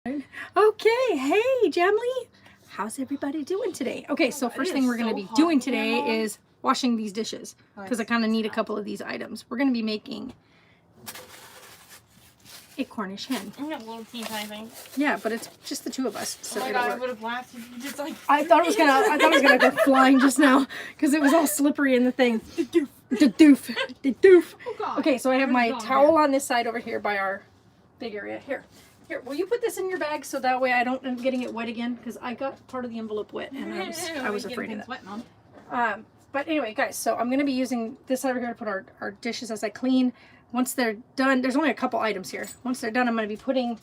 Okay, hey Jamly, how's everybody doing today? Okay, so first thing we're going to be doing today is washing these dishes because I kind of need a couple of these items. We're going to be making a Cornish hen. I'm gonna little teeny tiny thing. Yeah, but it's just the two of us. So oh my god, I would have laughed if you just like. I thought it was gonna go flying just now because it was all slippery in the thing. The doof. Oh god. Okay, so I have my towel on this side over here by our big area. Here, will you put this in your bag so that way I don't end up getting it wet again? Because I got part of the envelope wet and I was afraid of that. Wet, Mom. But anyway, guys, so I'm going to be using this over here to put our dishes as I clean. Once they're done, there's only a couple items here. Once they're done, I'm going to be putting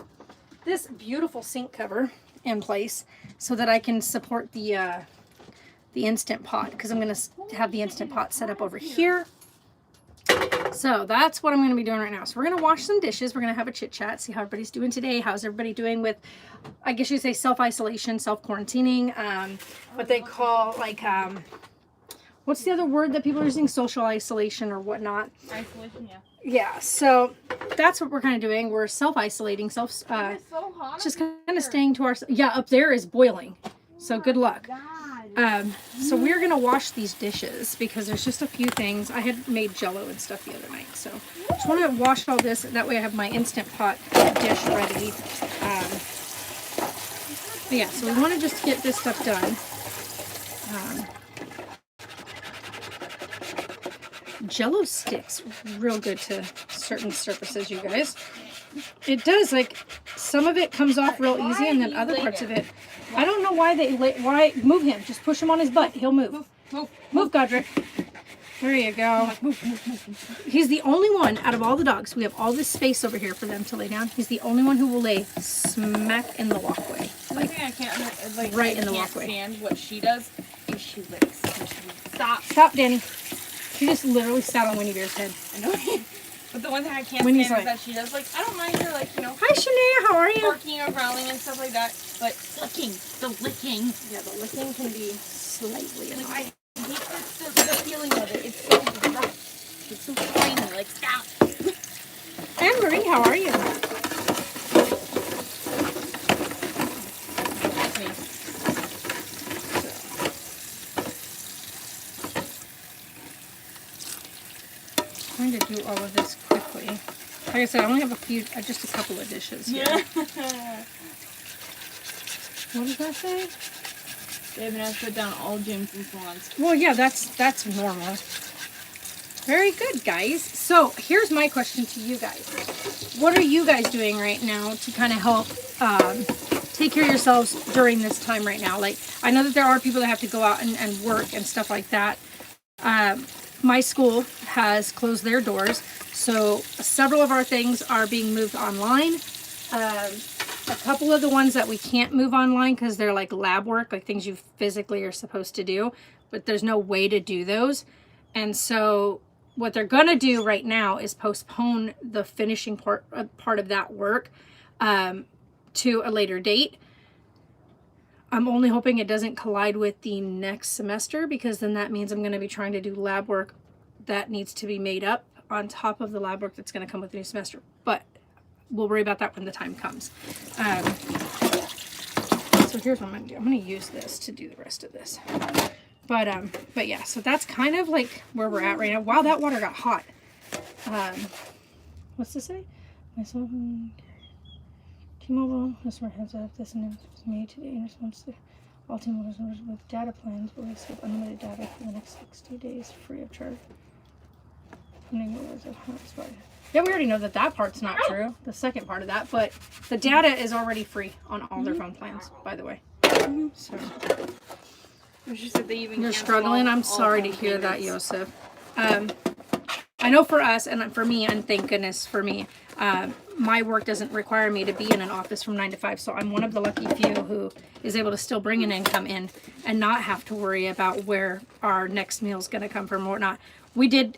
this beautiful sink cover in place so that I can support the Instant Pot, because I'm going to have the Instant Pot set up over here. So that's what I'm going to be doing right now. So we're going to wash some dishes. We're going to have a chit chat, see how everybody's doing today. How's everybody doing with, I guess you say, self-isolation, self-quarantining, what they call like, what's the other word that people are using? Social isolation or whatnot. Isolation, yeah. Yeah, so that's what we're kind of doing. We're self-isolating, It's so hot. just kind of staying to ourselves. Yeah, up there is boiling. So good luck. So we're going to wash these dishes because there's just a few things. I had made Jell-O and stuff the other night. So I just want to wash all this. That way I have my Instant Pot dish ready. But yeah, so we want to just get this stuff done. Jell-O sticks real good to certain surfaces, you guys. It does, like, some of it comes off real easy, and then other parts of it, I don't know why why, move him, just push him on his butt, he'll move. Move, Godric. There you go. He's the only one out of all the dogs. We have all this space over here for them to lay down. He's the only one who will lay smack in the walkway. Like, I can't, like, right I in the can't walkway. stand what she does is she licks. Stop, Danny. She just literally sat on Winnie Bear's head. I know. But the one thing I can't Winnie's stand like, is that she does, like, I don't mind her, like, you know. Hi, Shanae, how are you? Barking or growling and stuff like that. But licking, the licking. Yeah, the licking can be slightly annoying. Like, I hate the feeling of it. It's so rough. It's so tiny. Like, stop. Anne Marie, how are you? That's me. I'm trying to do all of this quickly. Like I said, I only have just a couple of dishes here. Yeah. What does that say? They've been asked to put down all gyms and salons. Well, yeah, that's normal. Very good, guys. So here's my question to you guys. What are you guys doing right now to kind of help take care of yourselves during this time right now? Like, I know that there are people that have to go out and work and stuff like that. My school has closed their doors, so several of our things are being moved online. A couple of the ones that we can't move online because they're like lab work, like things you physically are supposed to do, but there's no way to do those. And so what they're going to do right now is postpone the finishing part of that work to a later date. I'm only hoping it doesn't collide with the next semester, because then that means I'm going to be trying to do lab work that needs to be made up on top of the lab work that's going to come with the new semester. But we'll worry about that when the time comes. So here's what I'm going to do. I'm going to use this to do the rest of this. But yeah, so that's kind of like where we're at right now. Wow, that water got hot. What's this say? Myself and T-Mobile, customer heads up, this announcement was made today in response to all T-Mobile customers with data plans will receive unlimited data for the next 60 days free of charge. Yeah, we already know that part's not true, the second part of that, but the data is already free on all their phone plans, by the way. So, She said they even you're struggling. I'm sorry to hear that, Yosef. I know for us, and for me, and thank goodness for me, my work doesn't require me to be in an office from 9 to 5, so I'm one of the lucky few who is able to still bring an income in and not have to worry about where our next meal is going to come from or whatnot. We did,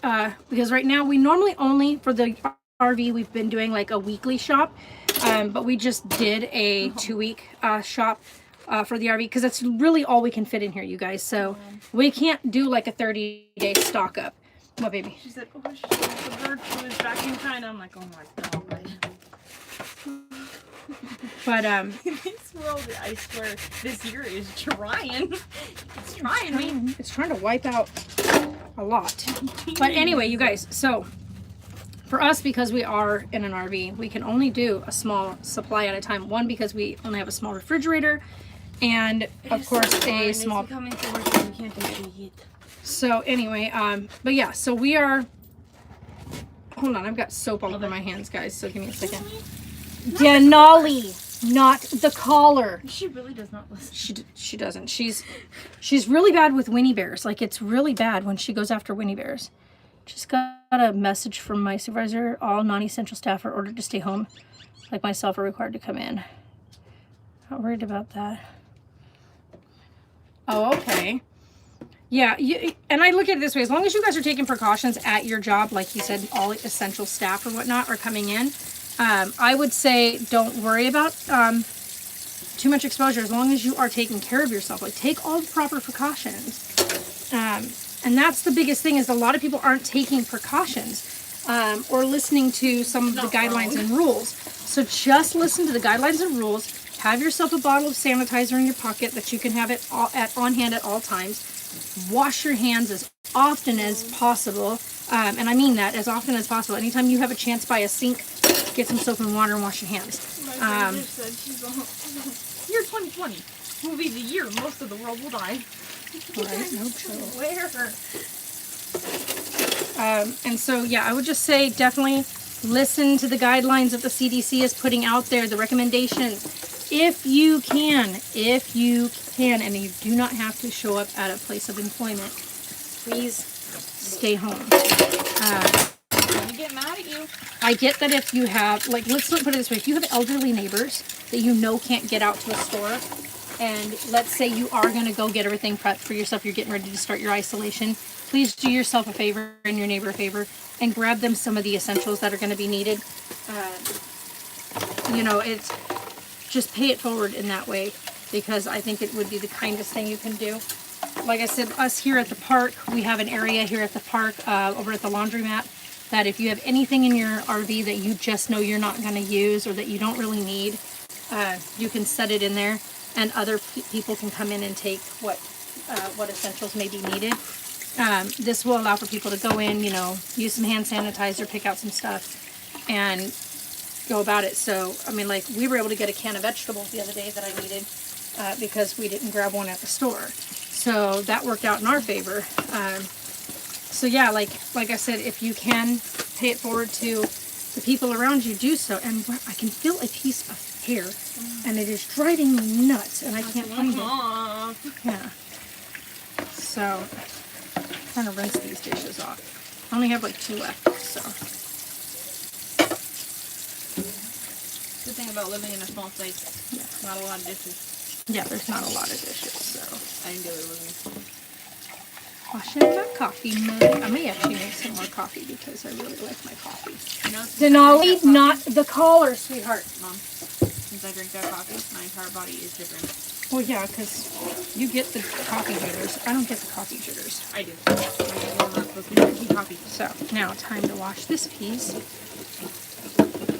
because right now we normally only, for the RV, we've been doing like a weekly shop, but we just did a 2-week shop for the RV, because that's really all we can fit in here, you guys. So we can't do like a 30-day stock up. What, baby? She said, oh, the bird was back in China. I'm like, oh my god. But This world, I swear, this year is trying. It's trying me. it's trying to wipe out a lot. But anyway, you guys, so for us, because we are in an RV, we can only do a small supply at a time. One, because we only have a small refrigerator, and of course a small. Coming forward, so we can't do it. So anyway, but yeah, so we are. Hold on, I've got soap all over my hands, guys. So give me a second. Denali, not the collar. She really does not listen. She doesn't. She's really bad with Winnie bears. Like, it's really bad when she goes after Winnie bears. Just got a message from my supervisor. All non-essential staff are ordered to stay home. Like myself are required to come in. Not worried about that. Oh, okay. Yeah, and I look at it this way. As long as you guys are taking precautions at your job, like you said, all essential staff or whatnot are coming in, I would say don't worry about too much exposure as long as you are taking care of yourself. Like, take all the proper precautions. And that's the biggest thing, is a lot of people aren't taking precautions or listening to some of the guidelines and rules. So just listen to the guidelines and rules. Have yourself a bottle of sanitizer in your pocket that you can have it on hand at all times. Wash your hands as often as possible. And I mean that, as often as possible. Anytime you have a chance by a sink, get some soap and water and wash your hands. My friend just said she's all, year 2020 will be the year most of the world will die. Right, no joke. Where? And so, yeah, I would just say definitely listen to the guidelines that the CDC is putting out there, the recommendations. If you can, and you do not have to show up at a place of employment, please stay home. Don't get mad at you. I get that if you have, like, let's put it this way, if you have elderly neighbors that you know can't get out to a store, and let's say you are going to go get everything prepped for yourself, you're getting ready to start your isolation, please do yourself a favor and your neighbor a favor and grab them some of the essentials that are going to be needed. You know, it's just pay it forward in that way, because I think it would be the kindest thing you can do. Like I said, us here at the park, we have an area here at the park over at the laundromat that if you have anything in your RV that you just know you're not going to use or that you don't really need, you can set it in there, and other people can come in and take what essentials may be needed. This will allow for people to go in, you know, use some hand sanitizer, pick out some stuff, and go about it. So, I mean, like, we were able to get a can of vegetables the other day that I needed because we didn't grab one at the store. So that worked out in our favor. So yeah, like I said, if you can pay it forward to the people around you, do so. And I can feel a piece of hair, and it is driving me nuts, and I can't find it. Yeah. So, I'm trying to rinse these dishes off. I only have like 2 left, so. Good thing about living in a small place. Yeah. Not a lot of dishes. Yeah, there's not a lot of dishes, so. I enjoy living. Washing my coffee mug. I may actually make some more coffee because I really like my coffee. You know, Denali, not the collar, sweetheart. Mom, since I drink that coffee, my entire body is different. Well, yeah, because you get the coffee jitters. I don't get the coffee jitters. I do. I'm not supposed to be drinking coffee. So, now time to wash this piece.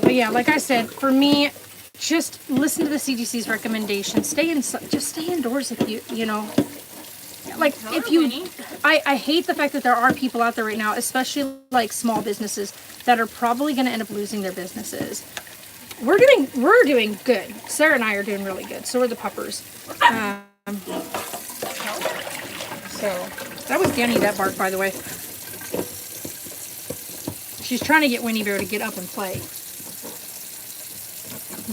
But yeah, like I said, for me, just listen to the CDC's recommendations. Just stay indoors if you know. Like, if you, I hate the fact that there are people out there right now, especially like small businesses, that are probably going to end up losing their businesses. We're doing good. Sarah and I are doing really good. So are the puppers. So that was Danny that barked, by the way. She's trying to get Winnie Bear to get up and play.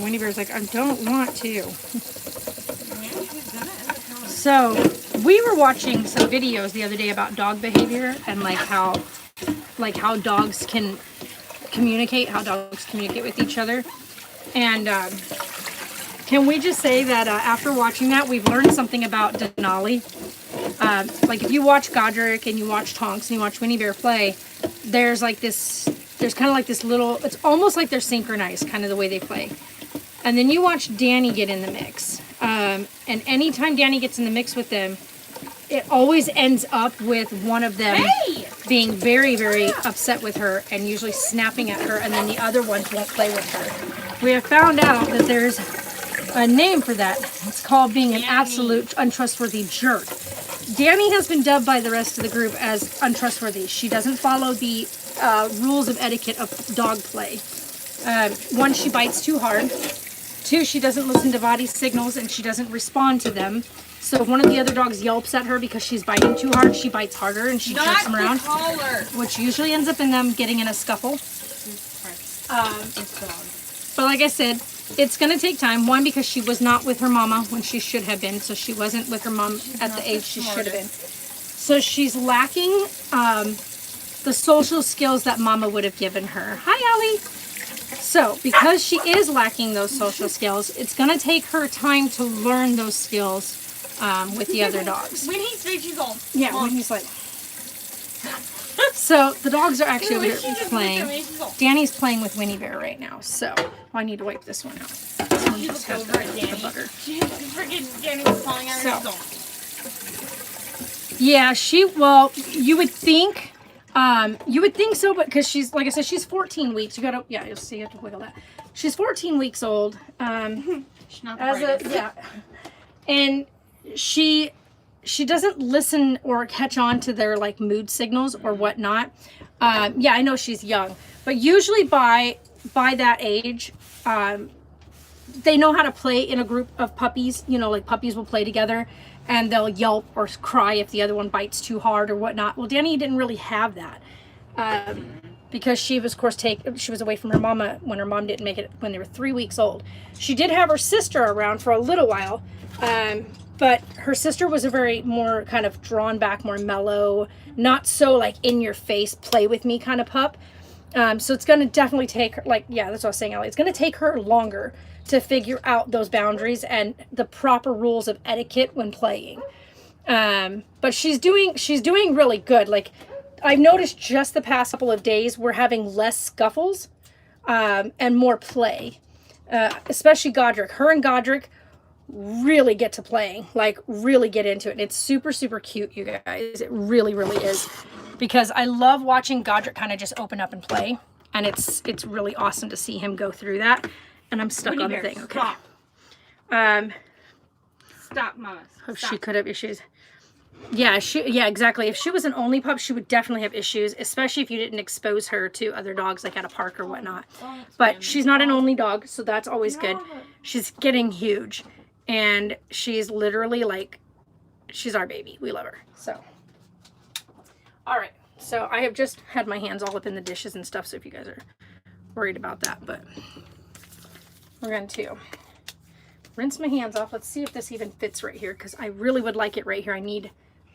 Winnie Bear's like, I don't want to. So we were watching some videos the other day about dog behavior and like how dogs can communicate, with each other. And can we just say that after watching that, we've learned something about Denali. Like, if you watch Godric and you watch Tonks and you watch Winnie Bear play, there's kind of like this little, it's almost like they're synchronized, kind of the way they play. And then you watch Danny get in the mix. And anytime Danny gets in the mix with them, it always ends up with one of them being very, very upset with her and usually snapping at her, and then the other ones won't play with her. We have found out that there's a name for that. It's called being an absolute untrustworthy jerk. Danny has been dubbed by the rest of the group as untrustworthy. She doesn't follow the rules of etiquette of dog play. One, she bites too hard. Two, she doesn't listen to body signals and she doesn't respond to them. So if one of the other dogs yelps at her because she's biting too hard, she bites harder and she jerks them around. Which usually ends up in them getting in a scuffle. But like I said, it's going to take time. One, because she was not with her mama when she should have been. So she wasn't with her mom at the age she should have been. So she's lacking the social skills that mama would have given her. Hi, Allie. So because she is lacking those social skills, it's going to take her time to learn those skills with the other dogs. When he's 3 years old. Yeah, when he's like... So the dogs are actually over here playing. Danny's playing with Winnie Bear right now. So I need to wipe this one out. This one just has the butter. Freaking Danny was falling out of his own. Yeah, you would think so, but because she's, like I said, she's 14 weeks. You gotta, yeah, you'll see, you have to wiggle that. She's 14 weeks old. She's not the yeah, and she doesn't listen or catch on to their like mood signals or whatnot. Yeah, I know she's young, but usually by that age, they know how to play in a group of puppies. You know, like puppies will play together and they'll yelp or cry if the other one bites too hard or whatnot. Well, Danny didn't really have that because she was, of course, she was away from her mama when her mom didn't make it when they were 3 weeks old. She did have her sister around for a little while. But her sister was a very more kind of drawn back, more mellow, not so like in your face, play with me kind of pup. So it's going to definitely take her, like, yeah, that's what I was saying, Ellie. It's going to take her longer to figure out those boundaries and the proper rules of etiquette when playing. But she's doing really good. Like, I've noticed just the past couple of days, we're having less scuffles, and more play, especially Godric. Her and Godric really get to playing, like really get into it. It's super, super cute, you guys. It really, really is. Because I love watching Godric kind of just open up and play. And it's really awesome to see him go through that. And I'm stuck on the thing. Okay. Stop, Mama. Stop. She could have issues. Yeah, exactly. If she was an only pup, she would definitely have issues, especially if you didn't expose her to other dogs like at a park or whatnot. But she's not an only dog, so that's always good. She's getting huge. And she's literally like, she's our baby. We love her. So, all right. So I have just had my hands all up in the dishes and stuff. So if you guys are worried about that, but we're going to rinse my hands off. Let's see if this even fits right here, because I really would like it right here. I need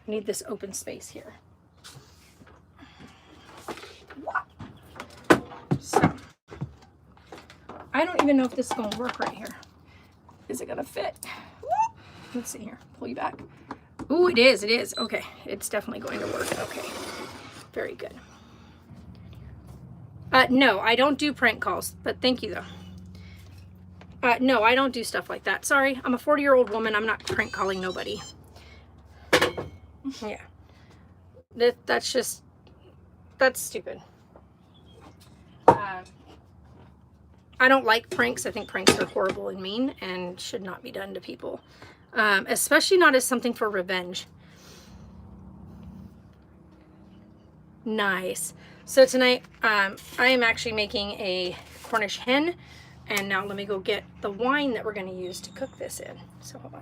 this open space here. So I don't even know if this is going to work right here. Is it gonna fit? Let's see here. Pull you back. Ooh, it is. It is. Okay. It's definitely going to work. Okay. Very good. No, I don't do prank calls, but thank you though. No, I don't do stuff like that. Sorry. I'm a 40-year-old woman. I'm not prank calling nobody. Yeah. That's stupid. I don't like pranks. I think pranks are horrible and mean and should not be done to people. Especially not as something for revenge. Nice. So tonight, I am actually making a Cornish hen. And now let me go get the wine that we're going to use to cook this in. So hold on.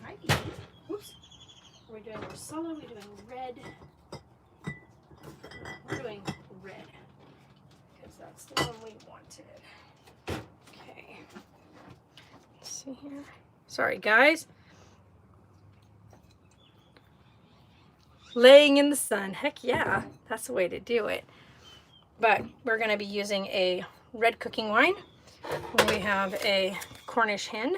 Alright. Whoops. Are we doing Rosella? Are we doing red? We're doing red. That's the one we wanted. Okay. Let's see here. Sorry, guys. Laying in the sun. Heck yeah. That's the way to do it. But we're going to be using a red cooking wine. We have a Cornish hen,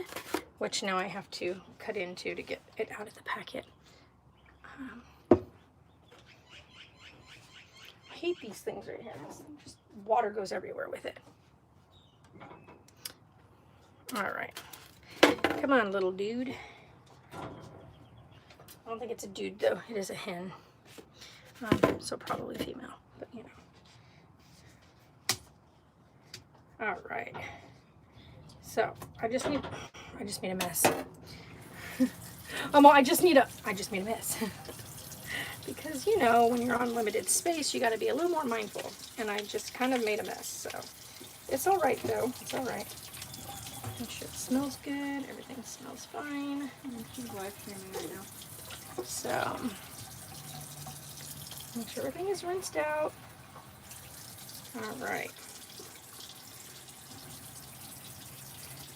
which now I have to cut into to get it out of the packet. I hate these things right here. Just water goes everywhere with it. All right. Come on, little dude. I don't think it's a dude, though. It is a hen. So probably female, but you know. All right. So I just made a mess. Well, I just made a mess. Because, you know, when you're on limited space, you got to be a little more mindful. And I just kind of made a mess. So it's all right, though. It's all right. Make sure it smells good. Everything smells fine. She's live streaming right now. So make sure everything is rinsed out. All right.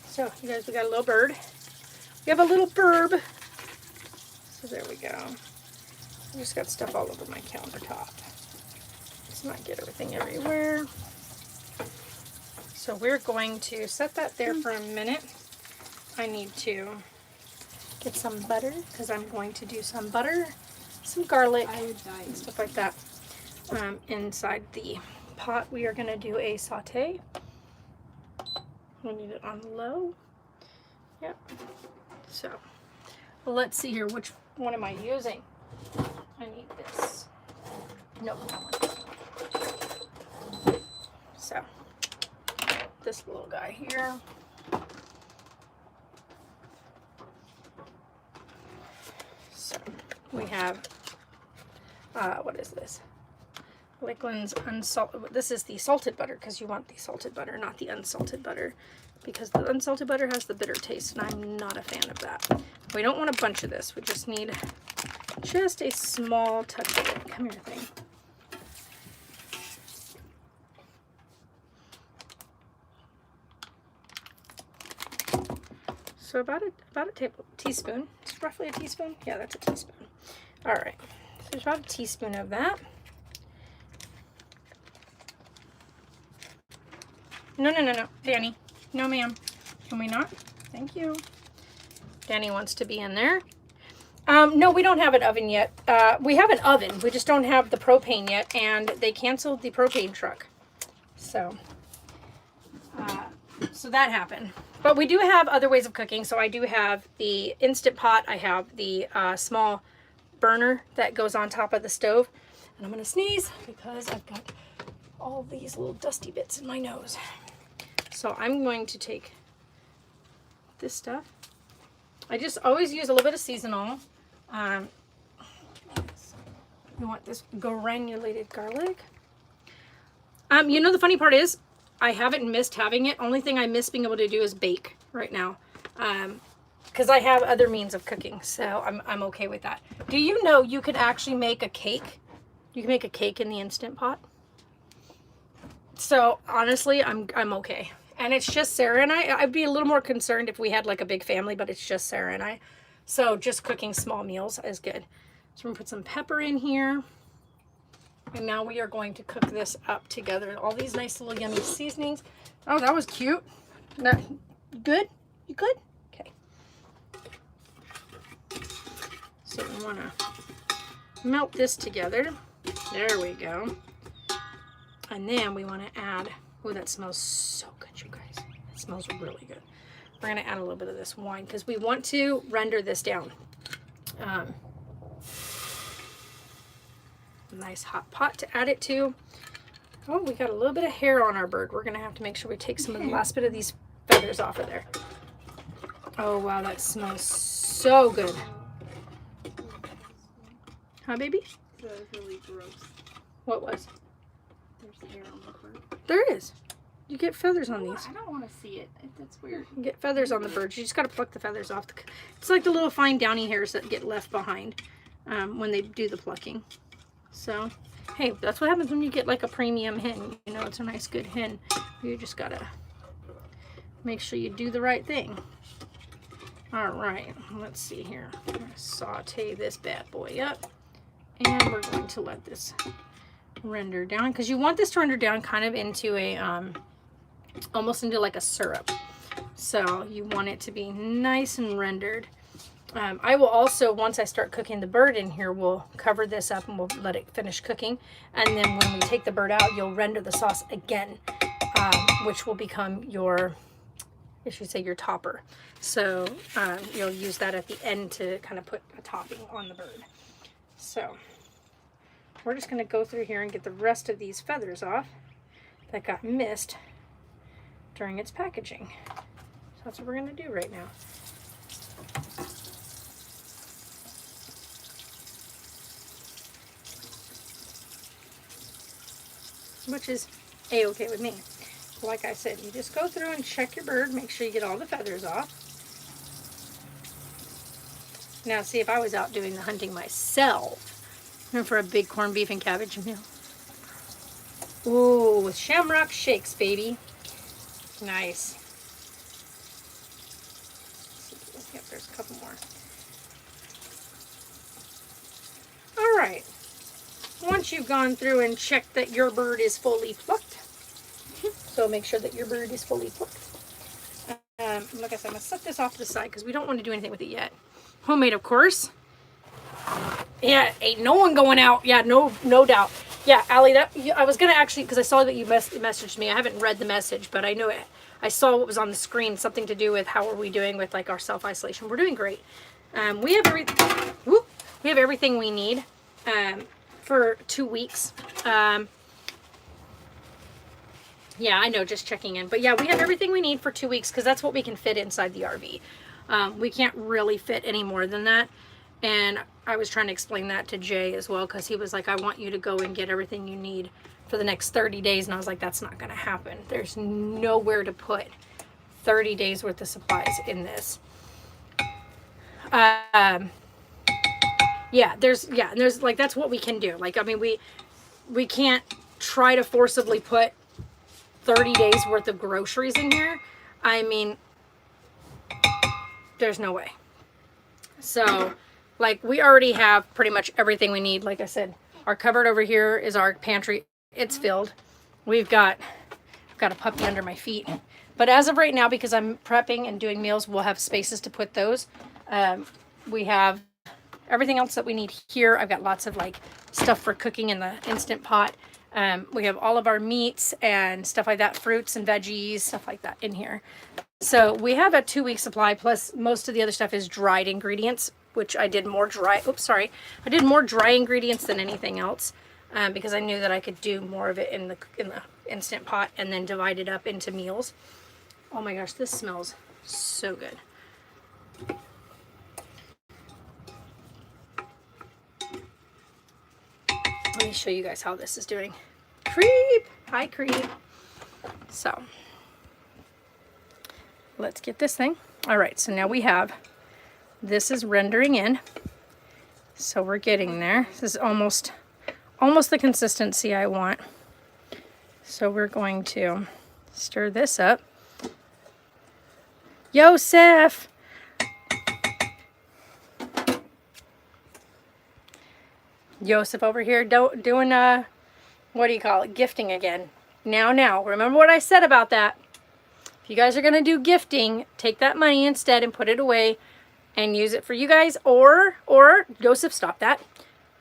So, you guys, we got a little bird. We have a little burb. So there we go. I just got stuff all over my countertop. Let's not get everything everywhere. So we're going to set that there for a minute. I need to get some butter because I'm going to do some butter, some garlic, and stuff like that. Inside the pot, we are going to do a saute. We need it on low. Yep. So, well, let's see here. Which one am I using? I need this. Nope, that one. So, this little guy here. So, we have, what is this? Lakeland's unsalted. This is the salted butter because you want the salted butter, not the unsalted butter, because the unsalted butter has the bitter taste, and I'm not a fan of that. We don't want a bunch of this. We just need just a small touch of it. Come here, thing. So about a teaspoon. It's roughly a teaspoon. Yeah, that's a teaspoon. All right. So there's about a teaspoon of that. No, Danny. No, ma'am. Can we not? Thank you. Danny wants to be in there. No, we don't have an oven yet. We have an oven. We just don't have the propane yet, and they canceled the propane truck. So that happened. But we do have other ways of cooking. So I do have the Instant Pot. I have the small burner that goes on top of the stove. And I'm going to sneeze because I've got all these little dusty bits in my nose. So I'm going to take this stuff. I just always use a little bit of seasonal. You want this granulated garlic. You know, the funny part is I haven't missed having it. Only thing I miss being able to do is bake right now. Because I have other means of cooking. So I'm okay with that. Do you know you could actually make a cake? You can make a cake in the Instant Pot. So honestly, I'm okay. And it's just Sarah and I. I'd be a little more concerned if we had like a big family, but it's just Sarah and I. So just cooking small meals is good. So I'm gonna put some pepper in here. And now we are going to cook this up together. All these nice little yummy seasonings. Oh, that was cute. That, you good? You good? Okay. So we wanna melt this together. There we go. And then we want to add, oh, that smells so good, you guys. It smells really good. We're going to add a little bit of this wine because we want to render this down. Nice hot pot to add it to. Oh, we got a little bit of hair on our bird. We're going to have to make sure we take some of the last bit of these feathers off of there. Oh, wow, that smells so good. Huh, baby? That was really gross. What was? There's hair on the bird. There is. You get feathers on these. I don't want to see it. That's weird. You get feathers on the birds. You just got to pluck the feathers off. It's like the little fine downy hairs that get left behind when they do the plucking. So, hey, that's what happens when you get like a premium hen. You know, it's a nice, good hen. You just got to make sure you do the right thing. All right, let's see here. I'm going to saute this bad boy up. And we're going to let this render down because you want this to render down kind of into a almost into like a syrup. So you want it to be nice and rendered. I will also, once I start cooking the bird in here, we'll cover this up and we'll let it finish cooking. And then when we take the bird out, you'll render the sauce again, which will become your, I should say, your topper. So you'll use that at the end to kind of put a topping on the bird. So we're just going to go through here and get the rest of these feathers off that got missed during its packaging. So That's what we're going to do right now. Which is A-okay with me. Like I said, you just go through and check your bird, make sure you get all the feathers off. Now, see, if I was out doing the hunting myself, and for a big corned beef and cabbage meal. Ooh, with shamrock shakes, baby. Nice. Yep, there's a couple more. All right. Once you've gone through and checked that your bird is fully plucked, so make sure that your bird is fully plucked. Like I said, I'm going to set this off to the side because we don't want to do anything with it yet. Homemade, of course. Yeah, ain't no one going out. Yeah, no doubt. Yeah, Allie, I was going to actually, because I saw that you messaged me. I haven't read the message, but I know it. I saw what was on the screen, something to do with how are we doing with like our self-isolation. We're doing great. We have everything we need for 2 weeks. Yeah, I know, just checking in. But yeah, we have everything we need for 2 weeks because that's what we can fit inside the RV. We can't really fit any more than that. And I was trying to explain that to Jay as well because he was like, I want you to go and get everything you need for the next 30 days. And I was like, that's not going to happen. There's nowhere to put 30 days worth of supplies in this. Yeah, there's like, that's what we can do. Like, I mean, we can't try to forcibly put 30 days worth of groceries in here. I mean, there's no way. So, like, we already have pretty much everything we need. Like I said, our cupboard over here is our pantry. It's filled. I've got a puppy under my feet. But as of right now, because I'm prepping and doing meals, we'll have spaces to put those. We have everything else that we need here. I've got lots of like stuff for cooking in the Instant Pot. We have all of our meats and stuff like that, fruits and veggies, stuff like that in here. So we have a 2-week supply, plus most of the other stuff is dried ingredients, which I did more dry. Oops, sorry. I did more dry ingredients than anything else because I knew that I could do more of it in the Instant Pot and then divide it up into meals. Oh my gosh, this smells so good. Let me show you guys how this is doing. Creep! Hi, Creep. So, let's get this thing. All right, so now we have, this is rendering in. So we're getting there. This is almost the consistency I want. So we're going to stir this up. Yosef! Yosef over here doing what do you call it? Gifting again. Now, remember what I said about that. If you guys are going to do gifting, take that money instead and put it away and use it for you guys, or Joseph, stop that,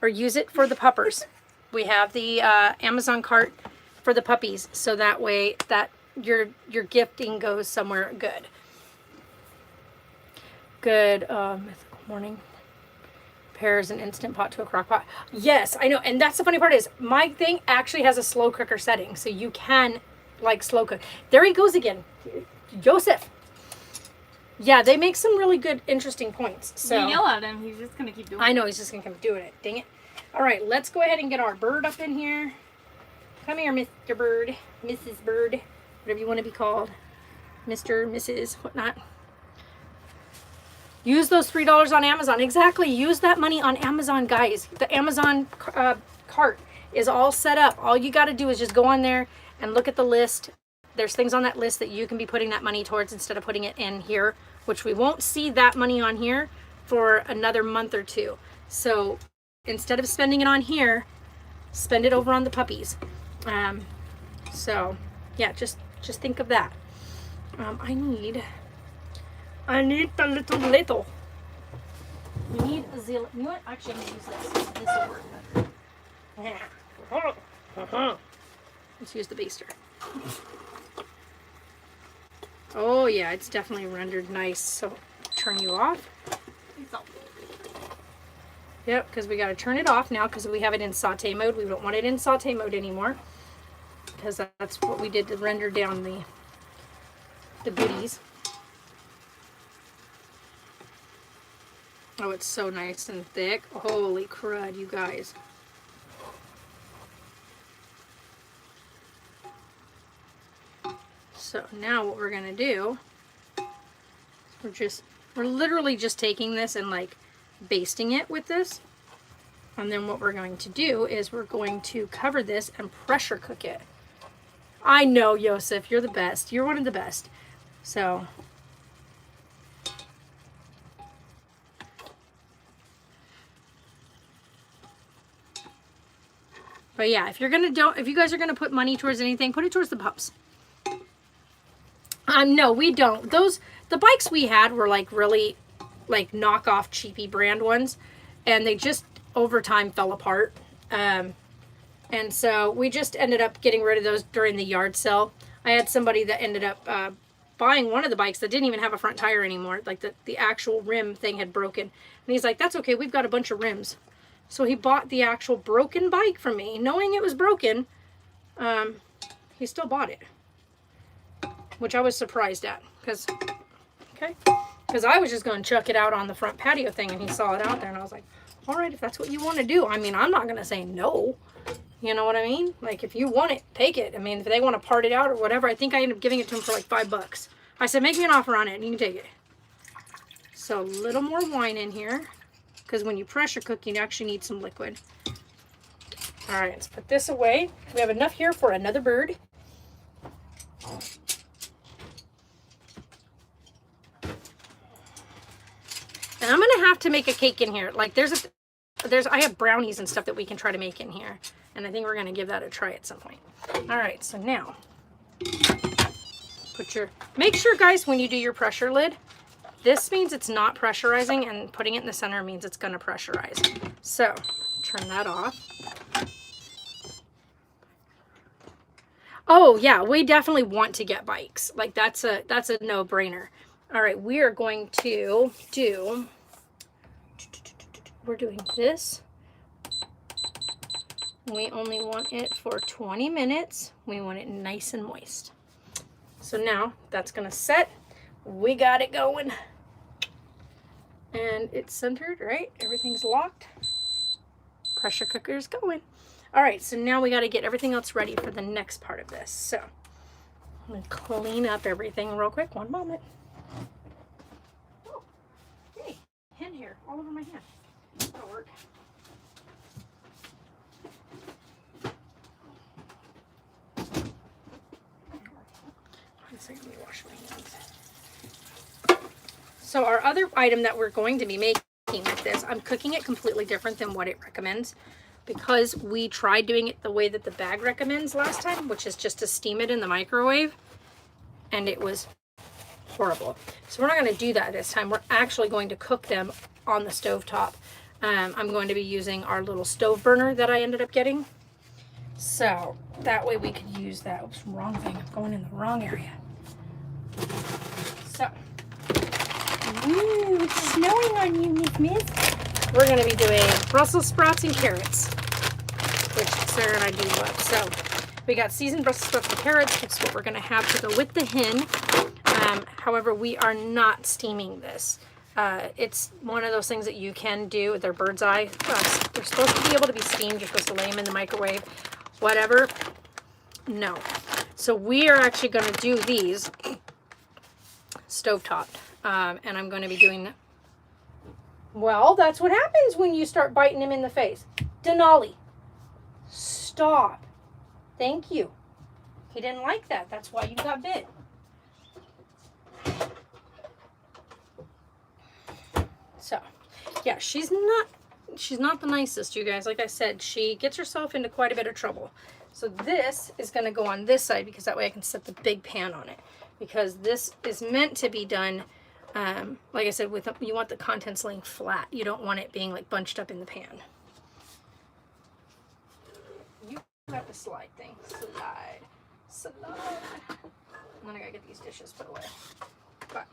or use it for the puppers. We have the Amazon cart for the puppies, so that way that your gifting goes somewhere good. Good mythical morning. Prepares an Instant Pot to a crock pot. Yes, I know, and that's the funny part is my thing actually has a slow cooker setting, so you can like slow cook. There he goes again, Joseph. Yeah, they make some really good, interesting points. So you yell at him, he's just gonna keep doing it. I know, he's just gonna keep doing it. Dang it! All right, let's go ahead and get our bird up in here. Come here, Mr. Bird, Mrs. Bird, whatever you want to be called, Mr., Mrs., whatnot. Use those $3 on Amazon. Exactly. Use that money on Amazon, guys. The Amazon cart is all set up. All you got to do is just go on there and look at the list. There's things on that list that you can be putting that money towards instead of putting it in here, which we won't see that money on here for another month or two. So instead of spending it on here, spend it over on the puppies. So yeah, just think of that. I need the little. We need a zillion. You know what? Actually, I'm going to use this. This will work. Let's use the baster. Oh, yeah. It's definitely rendered nice. So, turn you off. Yep, because we got to turn it off now because we have it in saute mode. We don't want it in saute mode anymore because that's what we did to render down the goodies. Oh, it's so nice and thick. Holy crud, you guys. So now what we're gonna do, we're literally just taking this and like basting it with this. And then what we're going to do is we're going to cover this and pressure cook it. I know, Yosef, you're the best. You're one of the best. So but yeah, if you guys are gonna put money towards anything, put it towards the pups. No, we don't. The bikes we had were like really like knockoff cheapy brand ones, and they just over time fell apart. And so we just ended up getting rid of those during the yard sale. I had somebody that ended up buying one of the bikes that didn't even have a front tire anymore. Like the actual rim thing had broken. And he's like, that's okay, we've got a bunch of rims. So he bought the actual broken bike from me, knowing it was broken. He still bought it, which I was surprised at, because I was just going to chuck it out on the front patio thing, and he saw it out there, and I was like, all right, if that's what you want to do. I mean, I'm not going to say no. You know what I mean? Like, if you want it, take it. I mean, if they want to part it out or whatever, I think I ended up giving it to him for like $5. I said, make me an offer on it, and you can take it. So a little more wine in here, because when you pressure cook, you actually need some liquid. All right, let's put this away. We have enough here for another bird. And I'm gonna have to make a cake in here. Like I have brownies and stuff that we can try to make in here. And I think we're gonna give that a try at some point. All right, so now make sure guys, when you do your pressure lid, this means it's not pressurizing, and putting it in the center means it's gonna pressurize. So turn that off. Oh yeah, we definitely want to get bikes. Like that's a no-brainer. All right, we are going to do, we're doing this. We only want it for 20 minutes. We want it nice and moist. So now that's gonna set. We got it going. And it's centered, right? Everything's locked. Pressure cooker's going. All right, so now we gotta get everything else ready for the next part of this. So I'm gonna clean up everything real quick. One moment. Oh, hey, hen hair all over my hand. That'll work. Let me wash my hands. So our other item that we're going to be making with this, I'm cooking it completely different than what it recommends, because we tried doing it the way that the bag recommends last time, which is just to steam it in the microwave, and it was horrible. So we're not going to do that this time. We're actually going to cook them on the stovetop. I'm going to be using our little stove burner that I ended up getting. So that way we could use that. Oops, wrong thing. I'm going in the wrong area. So, ooh, it's snowing on you, Miss. We're going to be doing Brussels sprouts and carrots, which Sarah and I do love. So we got seasoned Brussels sprouts and carrots. That's what we're going to have to go with the hen. However, we are not steaming this. It's one of those things that you can do. They're bird's eye. They're supposed to be able to be steamed. You're supposed to lay them in the microwave, whatever. No. So we are actually going to do these stovetop. And I'm going to be doing, well, that's what happens when you start biting him in the face. Denali, stop. Thank you. He didn't like that. That's why you got bit. So, yeah, she's not the nicest, you guys. Like I said, she gets herself into quite a bit of trouble. So this is going to go on this side, because that way I can set the big pan on it. Because this is meant to be done, like I said, you want the contents laying flat. You don't want it being like bunched up in the pan. You have the slide thing. Slide. And then I gotta get these dishes put away. But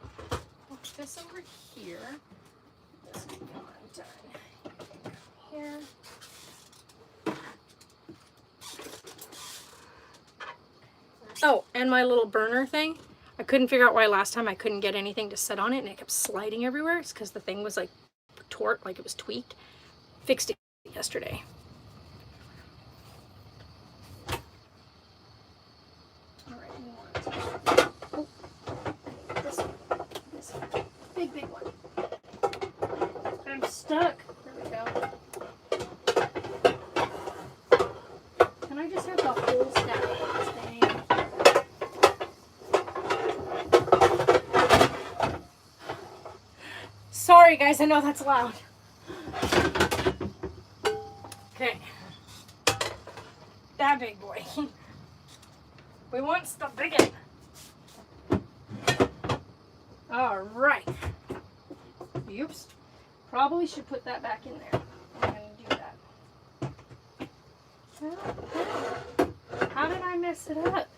put this over here. This is not done. Here. Oh, and my little burner thing. I couldn't figure out why last time I couldn't get anything to set on it, and it kept sliding everywhere. It's because the thing was like tort, like it was tweaked. Fixed it yesterday. All right, we want this one. This one. Big one. I'm stuck. There we go. Can I just have the whole stack of this thing? Sorry guys, I know that's loud. Okay. That big boy. We want the big one. All right. Oops. Probably should put that back in there. I'm going to do that. How did I mess it up?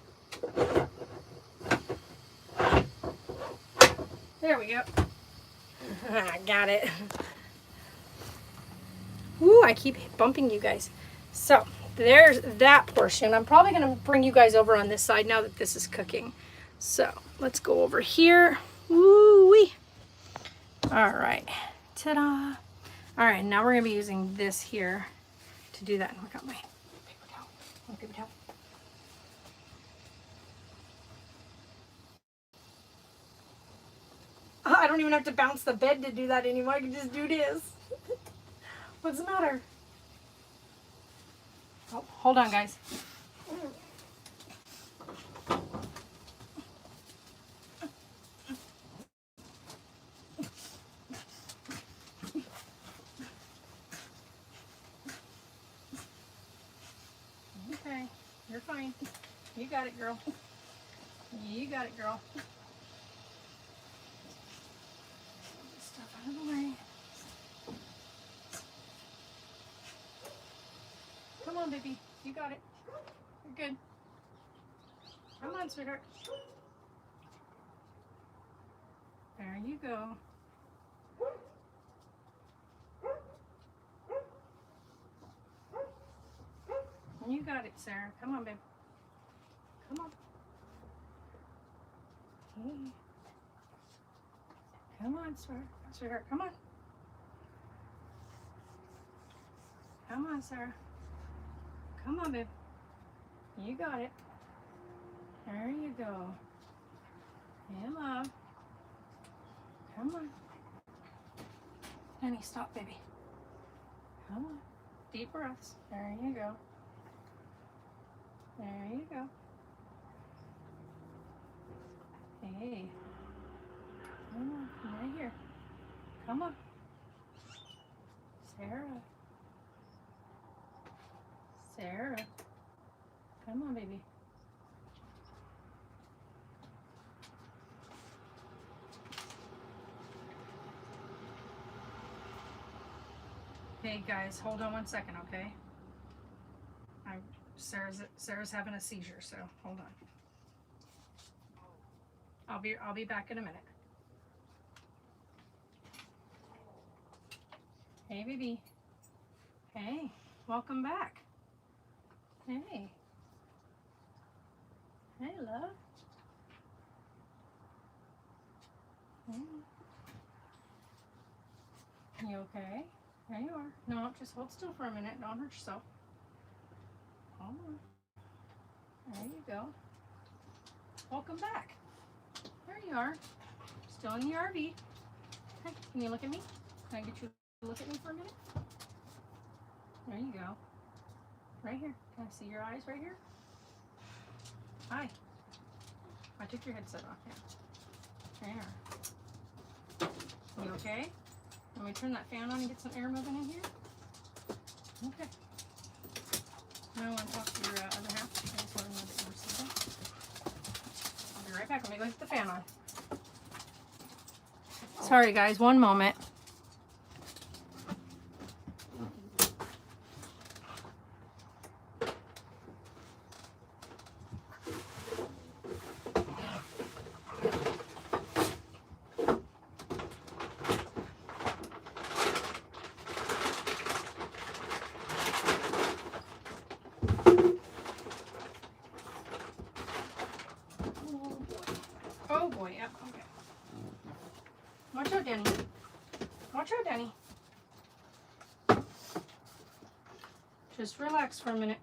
There we go. I got it. Woo, I keep bumping you guys. So, there's that portion. I'm probably going to bring you guys over on this side now that this is cooking. So, let's go over here. Woo-wee. All right. Ta-da. All right, now we're going to be using this here to do that. Look at my paper towel. My paper towel. I don't even have to bounce the bed to do that anymore. I can just do this. What's the matter? Oh, hold on, guys. Okay, you're fine. You got it, girl. You got it, girl. Stuff out of the way. Come on, baby. You got it. You're good. Come on, sweetheart. There you go. You got it, Sarah. Come on, babe. Come on. Hey. Come on, sweetheart. Come on. Come on, Sarah. Come on, babe. You got it. There you go. Hey, love. Come on. Penny, stop, baby. Come on. Deep breaths. There you go. There you go. Hey. Come on. Come right here. Come on. Sarah. Sarah. Come on, baby. Hey guys, hold on one second, okay? Sarah's having a seizure, so hold on. I'll be back in a minute. Hey baby. Hey, welcome back. Hey. Hey, love. Hey. You okay? There you are. No, just hold still for a minute. Don't hurt yourself. Hold on. There you go. Welcome back. There you are. Still in the RV. Hey, can you look at me? Can I get you to look at me for a minute? There you go. Right here. Can I see your eyes right here? Hi. I took your headset off. Yeah. There. You okay? Let me turn that fan on and get some air moving in here. Okay. Now I want to talk to your other half. I just want to know that you were sleeping. I'll be right back. Let me go get the fan on. Sorry guys, one moment. Oh boy, yeah, okay. Watch out, Danny. Watch out, Danny. Just relax for a minute.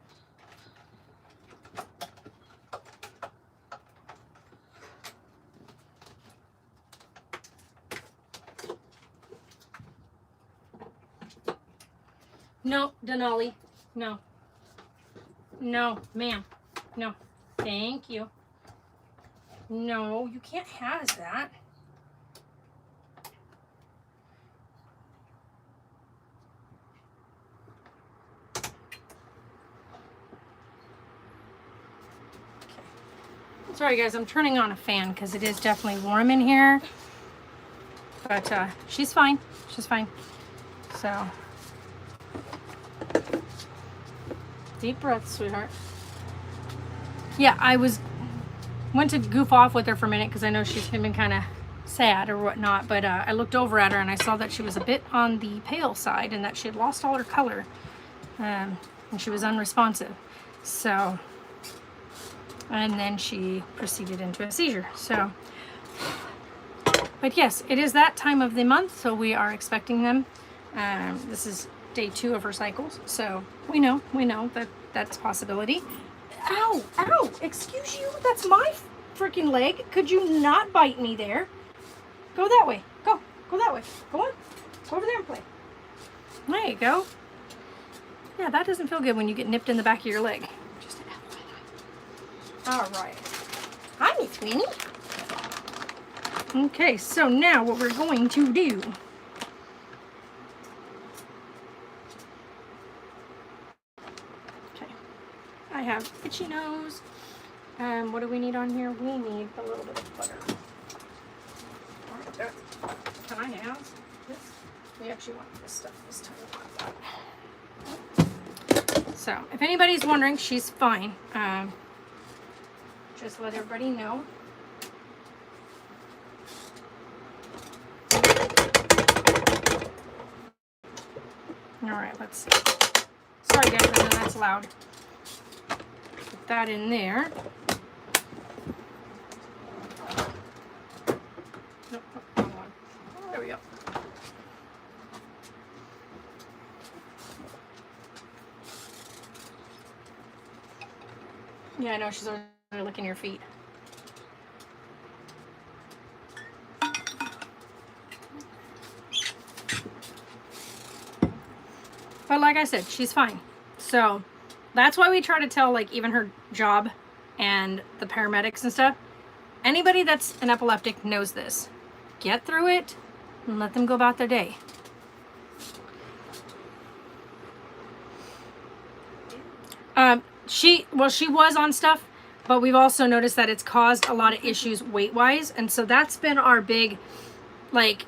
No, Denali. No. No, ma'am. No. Thank you. No, you can't have that. Sorry guys, I'm turning on a fan because it is definitely warm in here. But she's fine. She's fine. So, deep breaths, sweetheart. Yeah, went to goof off with her for a minute because I know she's been kind of sad or whatnot. But I looked over at her and I saw that she was a bit on the pale side and that she had lost all her color. And she was unresponsive. So, and then she proceeded into a seizure. So, but yes, it is that time of the month, so we are expecting them. This is day 2 of her cycles, so we know that that's a possibility. Ow, ow, excuse you, that's my freaking leg. Could you not bite me there? Go that way, go that way, go on, go over there and play. There you go. Yeah, that doesn't feel good when you get nipped in the back of your leg. Just all right. Hi, Miss Winnie. Okay, so now what we're going to do. Okay, I have itchy nose. What do we need on here? We need a little bit of butter. Can I have this? We actually want this stuff this time. So, if anybody's wondering, she's fine. Just let everybody know. All right, let's see. Sorry guys, I know that's loud. Put that in there. Nope, wrong one. There we go. Yeah, I know, she's already licking your feet. But like I said, she's fine. So that's why we try to tell, like, even her job and the paramedics and stuff. Anybody that's an epileptic knows this. Get through it and let them go about their day. She was on stuff, but we've also noticed that it's caused a lot of issues weight-wise. And so that's been our big, like,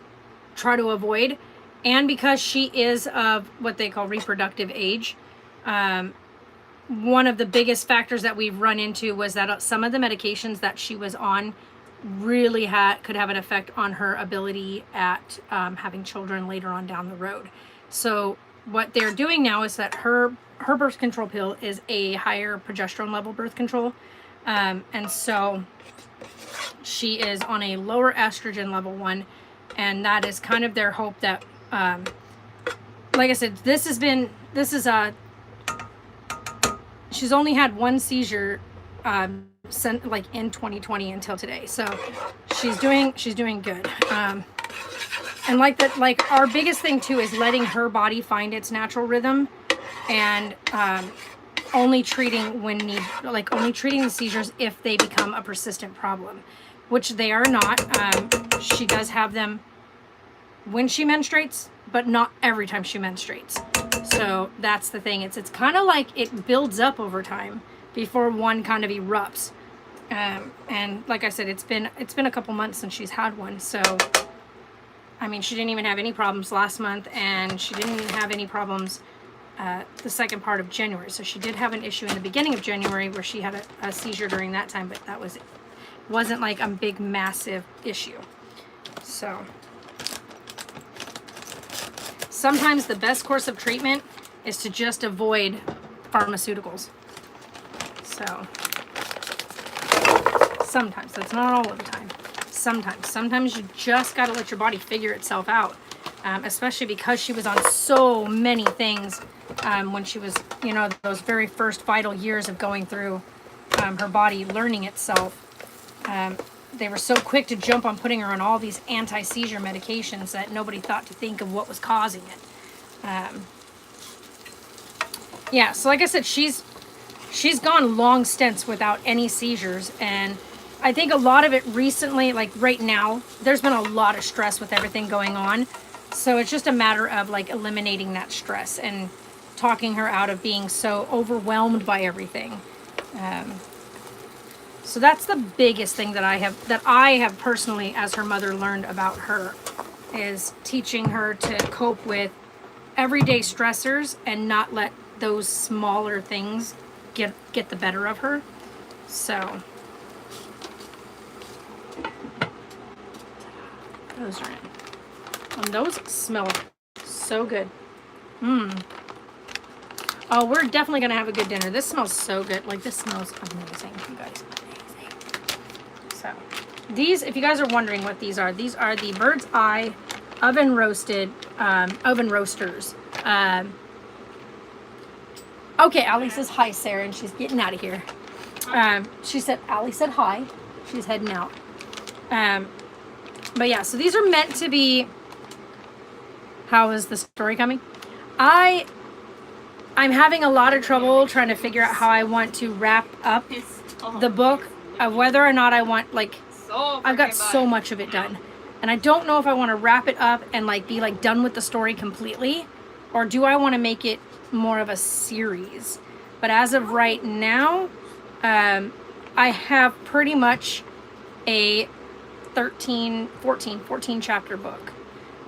try to avoid. And because she is of what they call reproductive age, one of the biggest factors that we've run into was that some of the medications that she was on really could have an effect on her ability at having children later on down the road. So what they're doing now is that her birth control pill is a higher progesterone level birth control. And so she is on a lower estrogen level one. And that is kind of their hope that, like I said, she's only had one seizure, like in 2020 until today. So she's doing good. And like our biggest thing too is letting her body find its natural rhythm, and only treating only treating the seizures if they become a persistent problem, which they are not. She does have them when she menstruates, but not every time she menstruates. So that's the thing. It's kind of like it builds up over time before one kind of erupts. And like I said, it's been a couple months since she's had one. So I mean, she didn't even have any problems last month, and she didn't have any problems the second part of January. So she did have an issue in the beginning of January where she had a seizure during that time, but that wasn't like a big massive issue. So sometimes the best course of treatment is to just avoid pharmaceuticals. So sometimes, that's not all of the time. Sometimes you just got to let your body figure itself out. especially because she was on so many things when she was, you know, those very first vital years of going through her body learning itself. They were so quick to jump on putting her on all these anti-seizure medications that nobody thought to think of what was causing it. Yeah, so like I said, she's gone long stints without any seizures, and I think a lot of it recently, like right now, there's been a lot of stress with everything going on. So it's just a matter of like eliminating that stress and talking her out of being so overwhelmed by everything. So that's the biggest thing that I have personally as her mother learned about her, is teaching her to cope with everyday stressors and not let those smaller things get the better of her. So those are in. And those smell so good. Oh, we're definitely gonna have a good dinner. This smells so good. Like, this smells amazing, you guys. Amazing. So these, if you guys are wondering what these are the Bird's Eye oven roasters. Okay, Allie says hi, Sarah, and she's getting out of here. She said, Allie said hi. She's heading out. But yeah, so these are meant to be. How is the story coming? I'm having a lot of trouble trying to figure out how I want to wrap up the book, of whether or not I want, like, I've got so much of it done. And I don't know if I want to wrap it up and like be like done with the story completely, or do I want to make it more of a series. But as of right now, I have pretty much a 14 chapter book.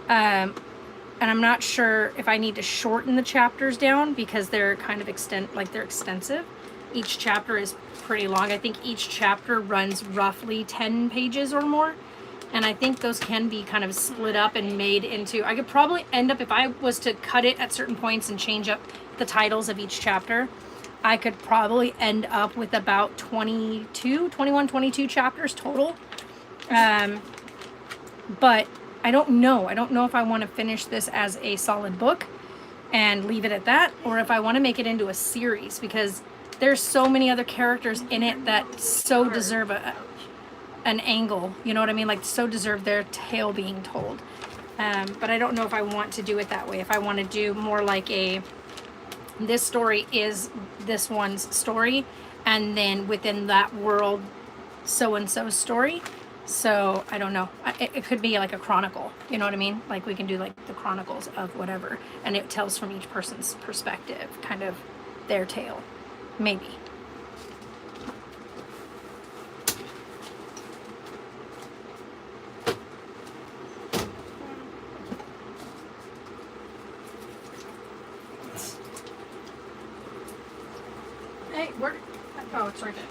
And I'm not sure if I need to shorten the chapters down because they're kind of they're extensive. Each chapter is pretty long. I think each chapter runs roughly 10 pages or more. And I think those can be kind of split up and made into, I could probably end up, if I was to cut it at certain points and change up the titles of each chapter, I could probably end up with about 21, 22 chapters total. But I don't know. I don't know if I want to finish this as a solid book and leave it at that, or if I want to make it into a series, because there's so many other characters in it that so deserve an angle. You know what I mean? Like, so deserve their tale being told. But I don't know if I want to do it that way. If I want to do more like this story is this one's story, and then within that world, so-and-so's story. So I don't know. It could be like a chronicle. You know what I mean? Like, we can do like the chronicles of whatever, and it tells from each person's perspective, kind of their tale, maybe. Hey, where? Oh, it's right there.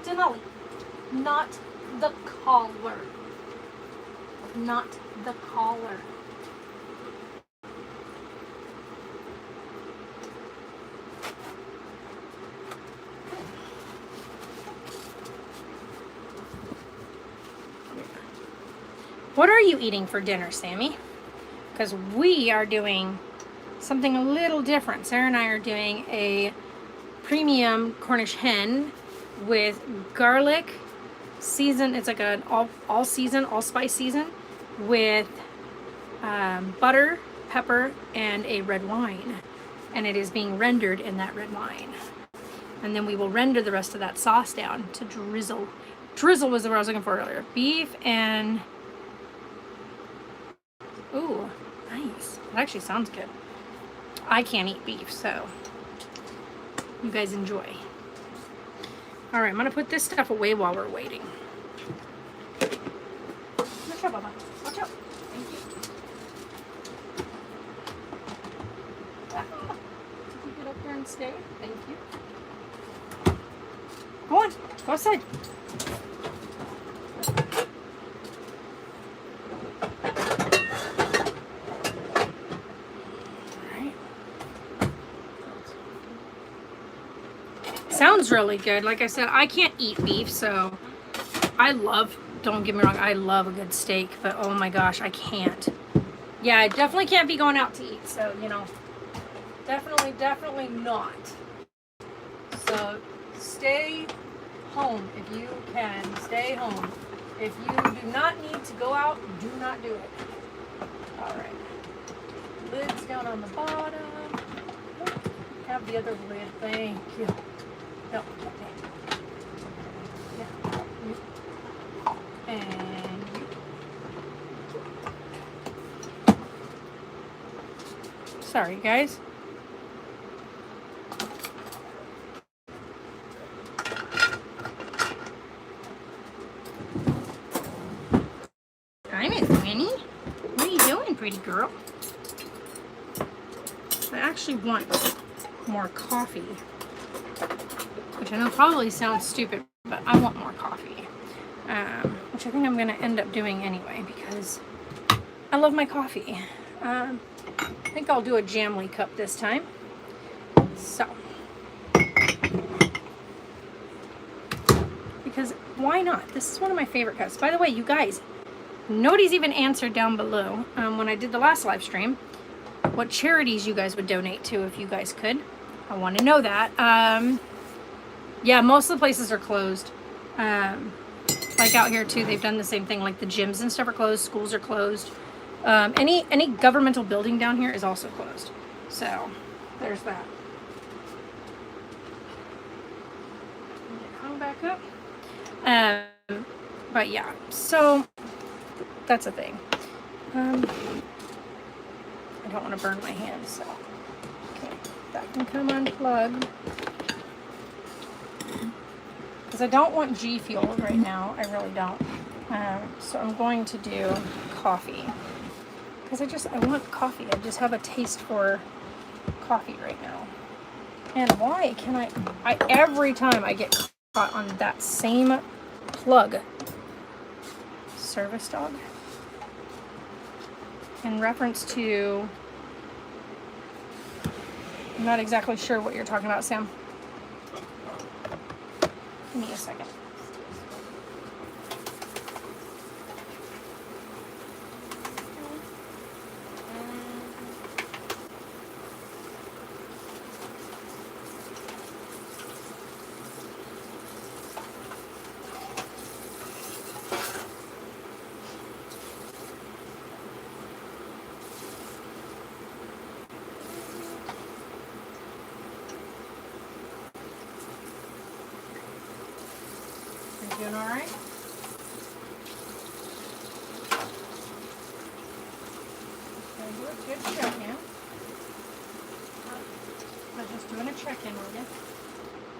Denali, not the collar. Not the collar. What are you eating for dinner, Sammy? Because we are doing something a little different. Sarah and I are doing a premium Cornish hen with garlic season. It's like an all season, all spice season, with butter, pepper, and a red wine. And it is being rendered in that red wine. And then we will render the rest of that sauce down to drizzle. Drizzle was the word I was looking for earlier. Beef and... Ooh, nice. It actually sounds good. I can't eat beef, so you guys enjoy. All right, I'm gonna put this stuff away while we're waiting. Watch out, Bubba. Watch out. Thank you. You get up there and stay. Thank you. Go on. Go outside. sounds really good. Like I said, I can't eat beef, so don't get me wrong, I love a good steak, but oh my gosh, I can't. Yeah, I definitely can't be going out to eat, so, you know, definitely not. So stay home if you can. Stay home. If you do not need to go out, do not do it. All right. Lid's down on the bottom. Have the other lid. Thank you. No. Okay. Yeah. And sorry, guys. Hi, Miss Winnie. What are you doing, pretty girl? I actually want more coffee, which I know probably sounds stupid, but I want more coffee, which I think I'm going to end up doing anyway because I love my coffee. I think I'll do a Jamley cup this time. So, because why not? This is one of my favorite cups. By the way, you guys, nobody's even answered down below when I did the last live stream what charities you guys would donate to if you guys could. I want to know that. Yeah, most of the places are closed. Like out here too, they've done the same thing. Like the gyms and stuff are closed. Schools are closed. Any governmental building down here is also closed. So there's that. Come back up. But yeah, so that's a thing. I don't want to burn my hands, so okay, that can come unplugged. Because I don't want G Fuel right now, I really don't. So I'm going to do coffee. Because I want coffee. I just have a taste for coffee right now. And why can I every time I get caught on that same plug. Service dog. In reference to, I'm not exactly sure what you're talking about, Sam. Give me a second. Doing all right? Gonna do a good check-in. I'm just doing a check-in with you.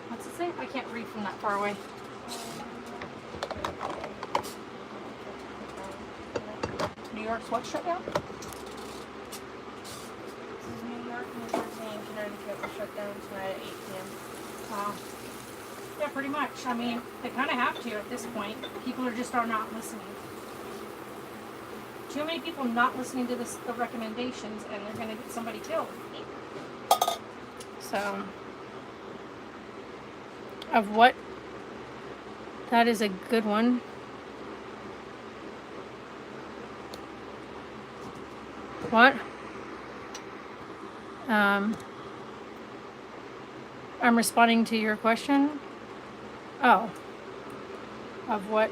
What's it say? I can't read from that far away. New York's what shut down? New York, New Jersey, and Connecticut will shut down tonight at 8 p.m. Wow. Yeah, pretty much. I mean, they kind of have to at this point. People are not listening. Too many people not listening to the recommendations, and they're going to get somebody killed. So, of what? That is a good one. What? I'm responding to your question. Oh. Of what?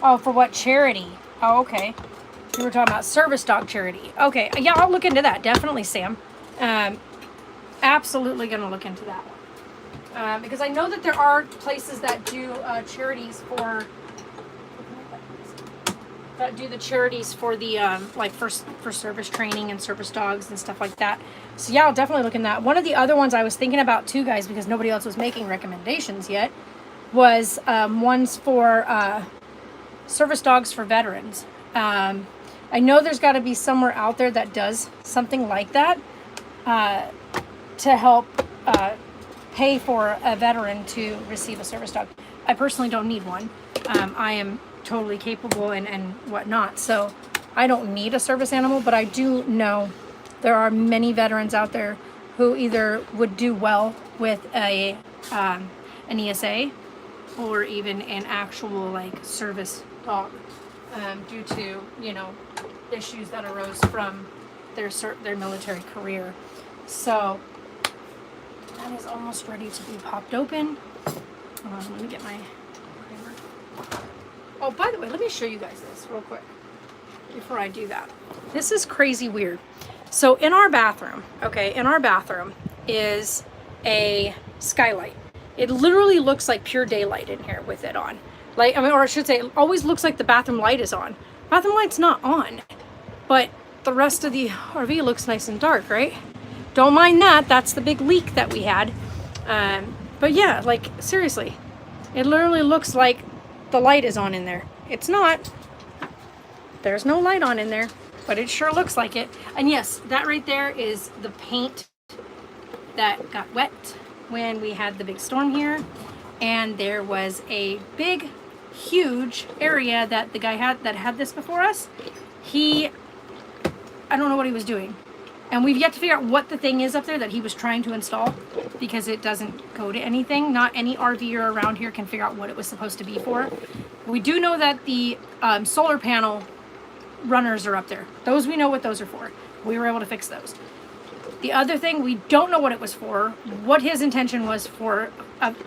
Oh, for what charity? Oh, okay. You were talking about service dog charity. Okay. Yeah, I'll look into that. Definitely, Sam. Absolutely going to look into that one. Because I know that there are places that do charities for... that do the charities for the like for service training and service dogs and stuff like that. So yeah, I'll definitely look in that. One of the other ones I was thinking about too, guys, because nobody else was making recommendations yet, was ones for service dogs for veterans. I know there's got to be somewhere out there that does something like that to help pay for a veteran to receive a service dog. I personally don't need one. I am totally capable and whatnot, so I don't need a service animal, but I do know There are many veterans out there who either would do well with an ESA or even an actual like service dog, due to, you know, issues that arose from their military career. So that is almost ready to be popped open. Let me get my creamer. Oh, by the way, let me show you guys this real quick before I do that. This is crazy weird. So in our bathroom, okay, in our bathroom is a skylight. It literally looks like pure daylight in here with it on. Like, I mean, or I should say, it always looks like the bathroom light is on. Bathroom light's not on, but the rest of the RV looks nice and dark, right? Don't mind that. That's the big leak that we had. But yeah, like, seriously, it literally looks like the light is on in there. It's not. There's no light on in there, but it sure looks like it. And yes, that right there is the paint that got wet when we had the big storm here. And there was a big, huge area that the guy had this before us. I don't know what he was doing. And we've yet to figure out what the thing is up there that he was trying to install, because it doesn't go to anything. Not any RVer around here can figure out what it was supposed to be for. We do know that the solar panel runners are up there. Those, we know what those are for. We were able to fix those. The other thing, we don't know what it was for, what his intention was for,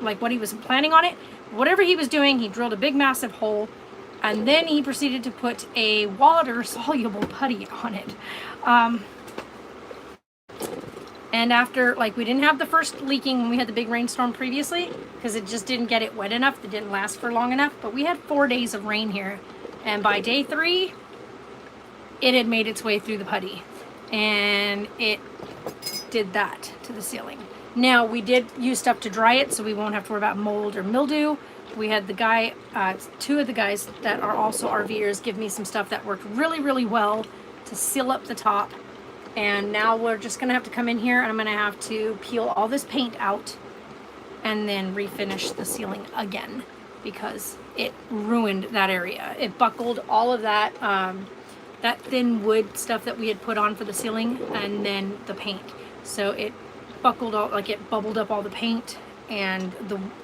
like what he was planning on it. Whatever he was doing, he drilled a big massive hole, and then he proceeded to put a water-soluble putty on it. And after, like, we didn't have the first leaking when we had the big rainstorm previously, because it just didn't get it wet enough. It didn't last for long enough. But we had 4 days of rain here. And by day 3, it had made its way through the putty. And it did that to the ceiling. Now, we did use stuff to dry it, so we won't have to worry about mold or mildew. We had the guy, 2 of the guys that are also RVers, give me some stuff that worked really, really well to seal up the top. And now we're just gonna have to come in here, and I'm gonna have to peel all this paint out and then refinish the ceiling again, because it ruined that area. It buckled all of that that thin wood stuff that we had put on for the ceiling, and then the paint. So it buckled all, like it bubbled up all the paint, and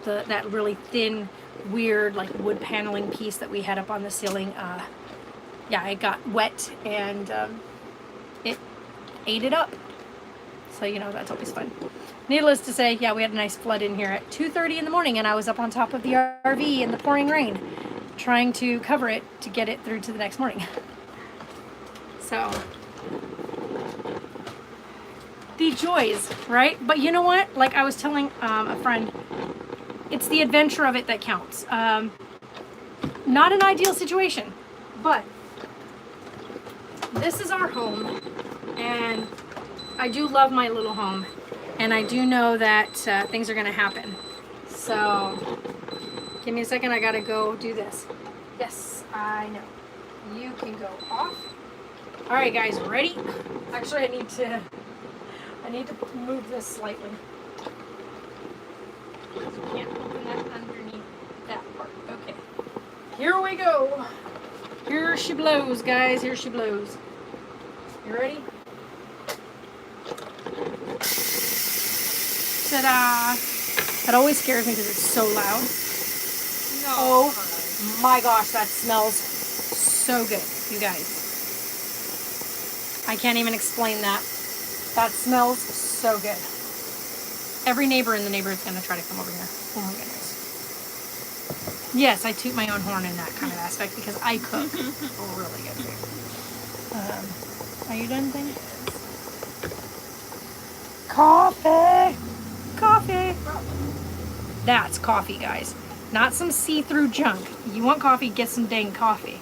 that really thin, weird, like wood paneling piece that we had up on the ceiling. Yeah, it got wet, and it ate it up. So, you know, that's always fun. Needless to say, yeah, we had a nice flood in here at 2:30 in the morning, and I was up on top of the RV in the pouring rain trying to cover it to get it through to the next morning. So, the joys, right? But you know what? Like I was telling a friend, it's the adventure of it that counts. Not an ideal situation, but this is our home. And I do love my little home, and I do know that things are going to happen. So, give me a second. I got to go do this. Yes, I know. You can go off. All right, guys, ready? Actually, I need to move this slightly. You can't open that underneath that part. Okay. Here we go. Here she blows, guys. Here she blows. You ready? Ta-da! That always scares me because it's so loud. No. Oh my gosh, that smells so good, you guys. I can't even explain that. That smells so good. Every neighbor in the neighborhood is going to try to come over here. Oh my goodness. Yes, I toot my own horn in that kind of aspect because I cook really good food. Are you done, thing? Coffee! Coffee! That's coffee, guys. Not some see-through junk. You want coffee, get some dang coffee.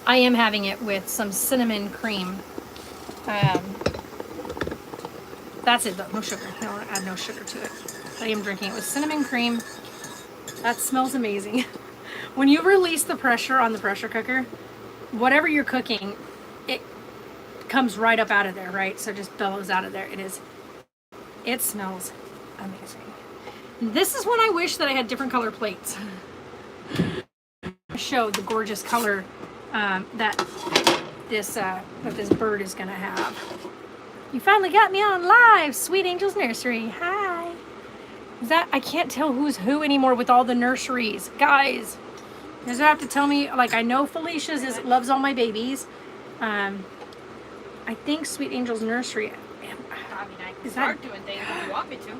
I am having it with some cinnamon cream. That's it though, no sugar. I don't want to add no sugar to it. I am drinking it with cinnamon cream. That smells amazing. When you release the pressure on the pressure cooker, whatever you're cooking, it comes right up out of there, right? So just bellows out of there. It smells amazing. This is when I wish that I had different color plates. Show the gorgeous color that this bird is gonna have. You finally got me on live, Sweet Angel's Nursery. Hi. Is that, I can't tell who's who anymore with all the nurseries. Guys, you guys have to tell me, like, I know Felicia's loves all my babies. I think Sweet Angel's Nursery. I mean, I can start doing things if you want me to.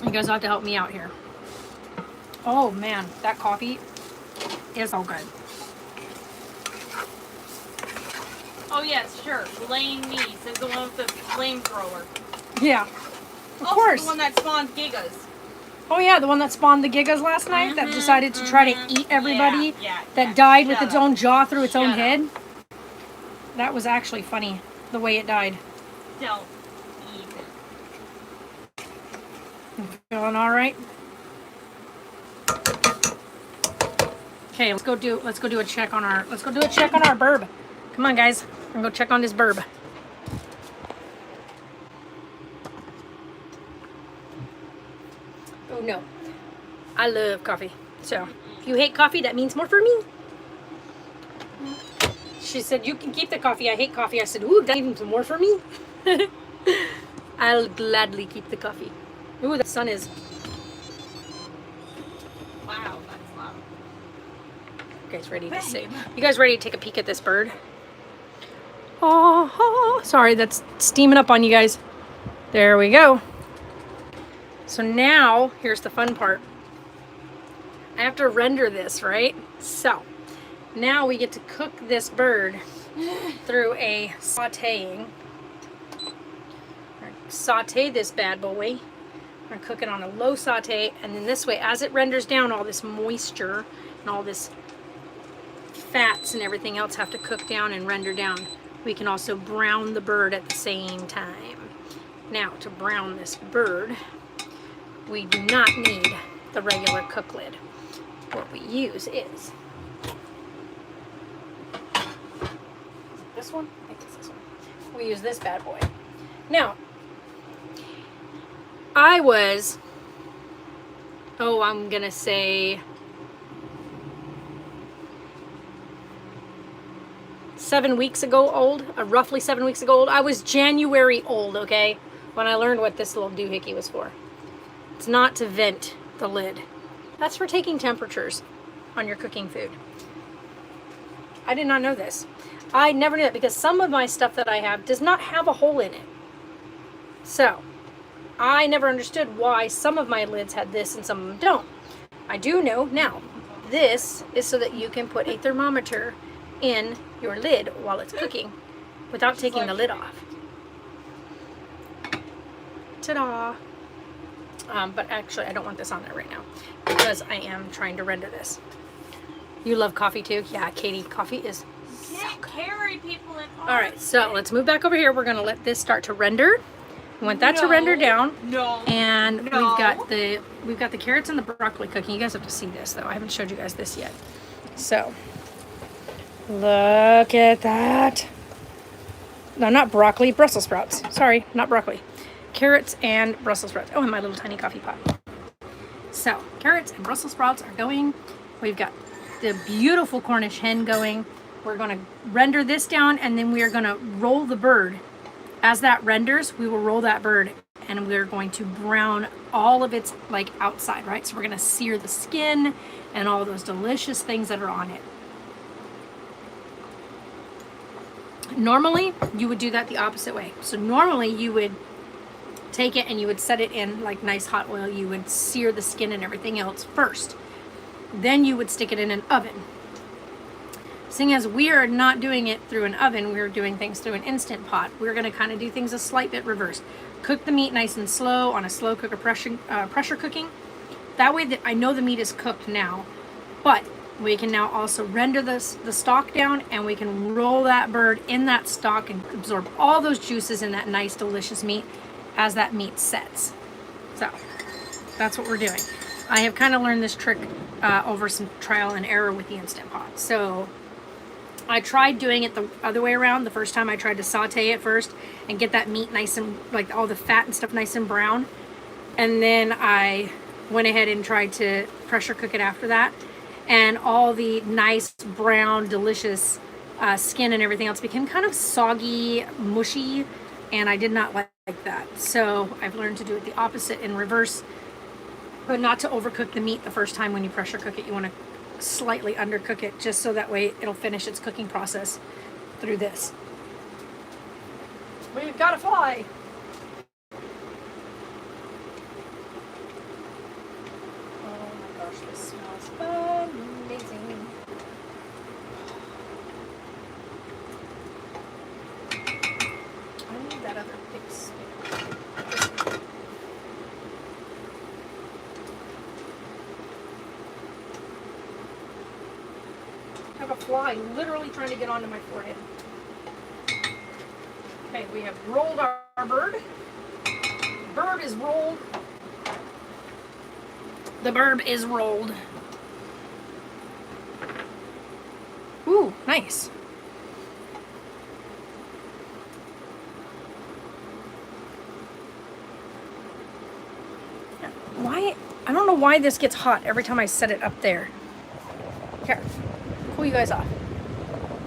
You guys have to help me out here. Oh man, that coffee is all good. Oh yes, sure. Blame me, says the one with the flamethrower. Yeah, of course. The one that spawned gigas. Oh yeah, the one that spawned the gigas last night that decided to try to eat everybody, that died with its own jaw through its own head. That was actually funny, the way it died. Don't eat. Feeling all right? Okay, let's go do a check on our burb. Come on, guys. I'm gonna go check on this burb. Oh no, I love coffee. So if you hate coffee, that means more for me. She said, "You can keep the coffee. I hate coffee." I said, "Ooh, that even more for me." I'll gladly keep the coffee. Ooh, the sun is. Wow, that's loud. You guys ready to see? You guys ready to take a peek at this bird? Oh, sorry, that's steaming up on you guys. There we go. So now, here's the fun part. I have to render this, right? So, now we get to cook this bird through a sauteing. Saute this bad boy. I'm gonna cook it on a low saute, and then this way, as it renders down, all this moisture and all this fats and everything else have to cook down and render down. We can also brown the bird at the same time. Now, to brown this bird, we do not need the regular cook lid. What we use is this one? I think it's this one. We use this bad boy. Now, I was, I'm gonna say 7 weeks ago old, roughly 7 weeks ago old. I was January old, okay, when I learned what this little doohickey was for. It's not to vent the lid. That's for taking temperatures on your cooking food. I did not know this. I never knew that because some of my stuff that I have does not have a hole in it. So, I never understood why some of my lids had this and some of them don't. I do know now. This is so that you can put a thermometer in your lid while it's cooking without taking the lid off. Ta-da! But actually, I don't want this on there right now because I am trying to render this. You love coffee too? Yeah, Katie, coffee is You can't carry people in. all right. So let's move back over here. We're gonna let this start to render. We want that to render down. No. And we've got the carrots and the broccoli cooking. You guys have to see this though. I haven't showed you guys this yet. So look at that. No, not broccoli, Brussels sprouts. Sorry, not broccoli. Carrots and Brussels sprouts. Oh, and my little tiny coffee pot. So carrots and Brussels sprouts are going. We've got the beautiful Cornish hen going. We're going to render this down, and then we are going to roll the bird. As that renders, we will roll that bird, and we're going to brown all of its like outside, right? So we're going to sear the skin and all those delicious things that are on it. Normally, you would do that the opposite way. So normally you would take it and you would set it in like nice hot oil. You would sear the skin and everything else first. Then you would stick it in an oven. Seeing as we are not doing it through an oven, we're doing things through an Instant Pot. We're going to kind of do things a slight bit reverse. Cook the meat nice and slow on a slow cooker pressure cooking. That way that I know the meat is cooked now, but we can now also render the stock down, and we can roll that bird in that stock and absorb all those juices in that nice delicious meat as that meat sets. So that's what we're doing. I have kind of learned this trick over some trial and error with the Instant Pot. So I tried doing it the other way around. The first time I tried to saute it first and get that meat nice and like all the fat and stuff nice and brown. And then I went ahead and tried to pressure cook it after that. and all the nice brown delicious skin and everything else became kind of soggy, mushy, and I did not like that. So I've learned to do it the opposite, in reverse, but not to overcook the meat the first time when you pressure cook it. You want to slightly undercook it, just so that way it'll finish its cooking process through this. We've got a fly. Oh my gosh, this smells amazing. I need that other big stick. I have a fly literally trying to get onto my forehead. Okay, we have rolled our bird. Bird is rolled. The bird is rolled. Ooh, nice. Why? I don't know why this gets hot every time I set it up there. Here, cool you guys off.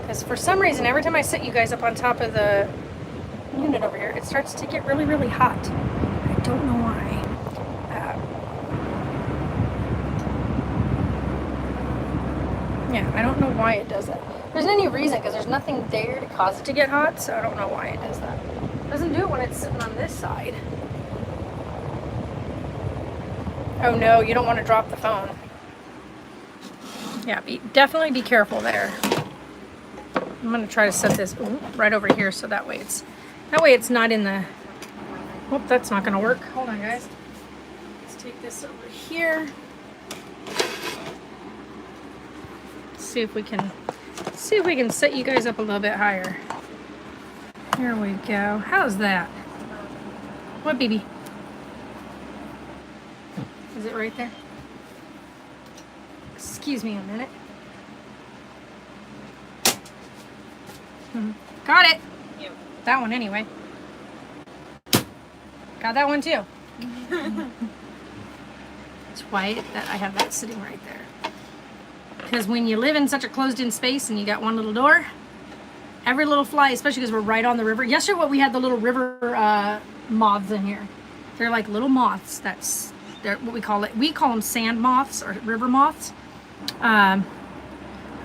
Because for some reason, every time I set you guys up on top of the unit over here, it starts to get really, really hot. I don't know why. Yeah, I don't know why it does that. There isn't any reason, because there's nothing there to cause it to get hot, so I don't know why it does that. It doesn't do it when it's sitting on this side. Oh no, you don't want to drop the phone. Yeah, definitely be careful there. I'm gonna try to set this right over here, so that way it's not in the. Oh, that's not gonna work. Hold on, guys. Let's take this over here. See if we can set you guys up a little bit higher. Here we go. How's that? What, baby? Is it right there? Excuse me a minute. Got it. Yep. That one anyway. Got that one too. It's why that I have that sitting right there. Because when you live in such a closed-in space and you got one little door, every little fly, especially because we're right on the river. Yesterday, we had the little river moths in here. They're like little moths. They're what we call it. We call them sand moths or river moths. Have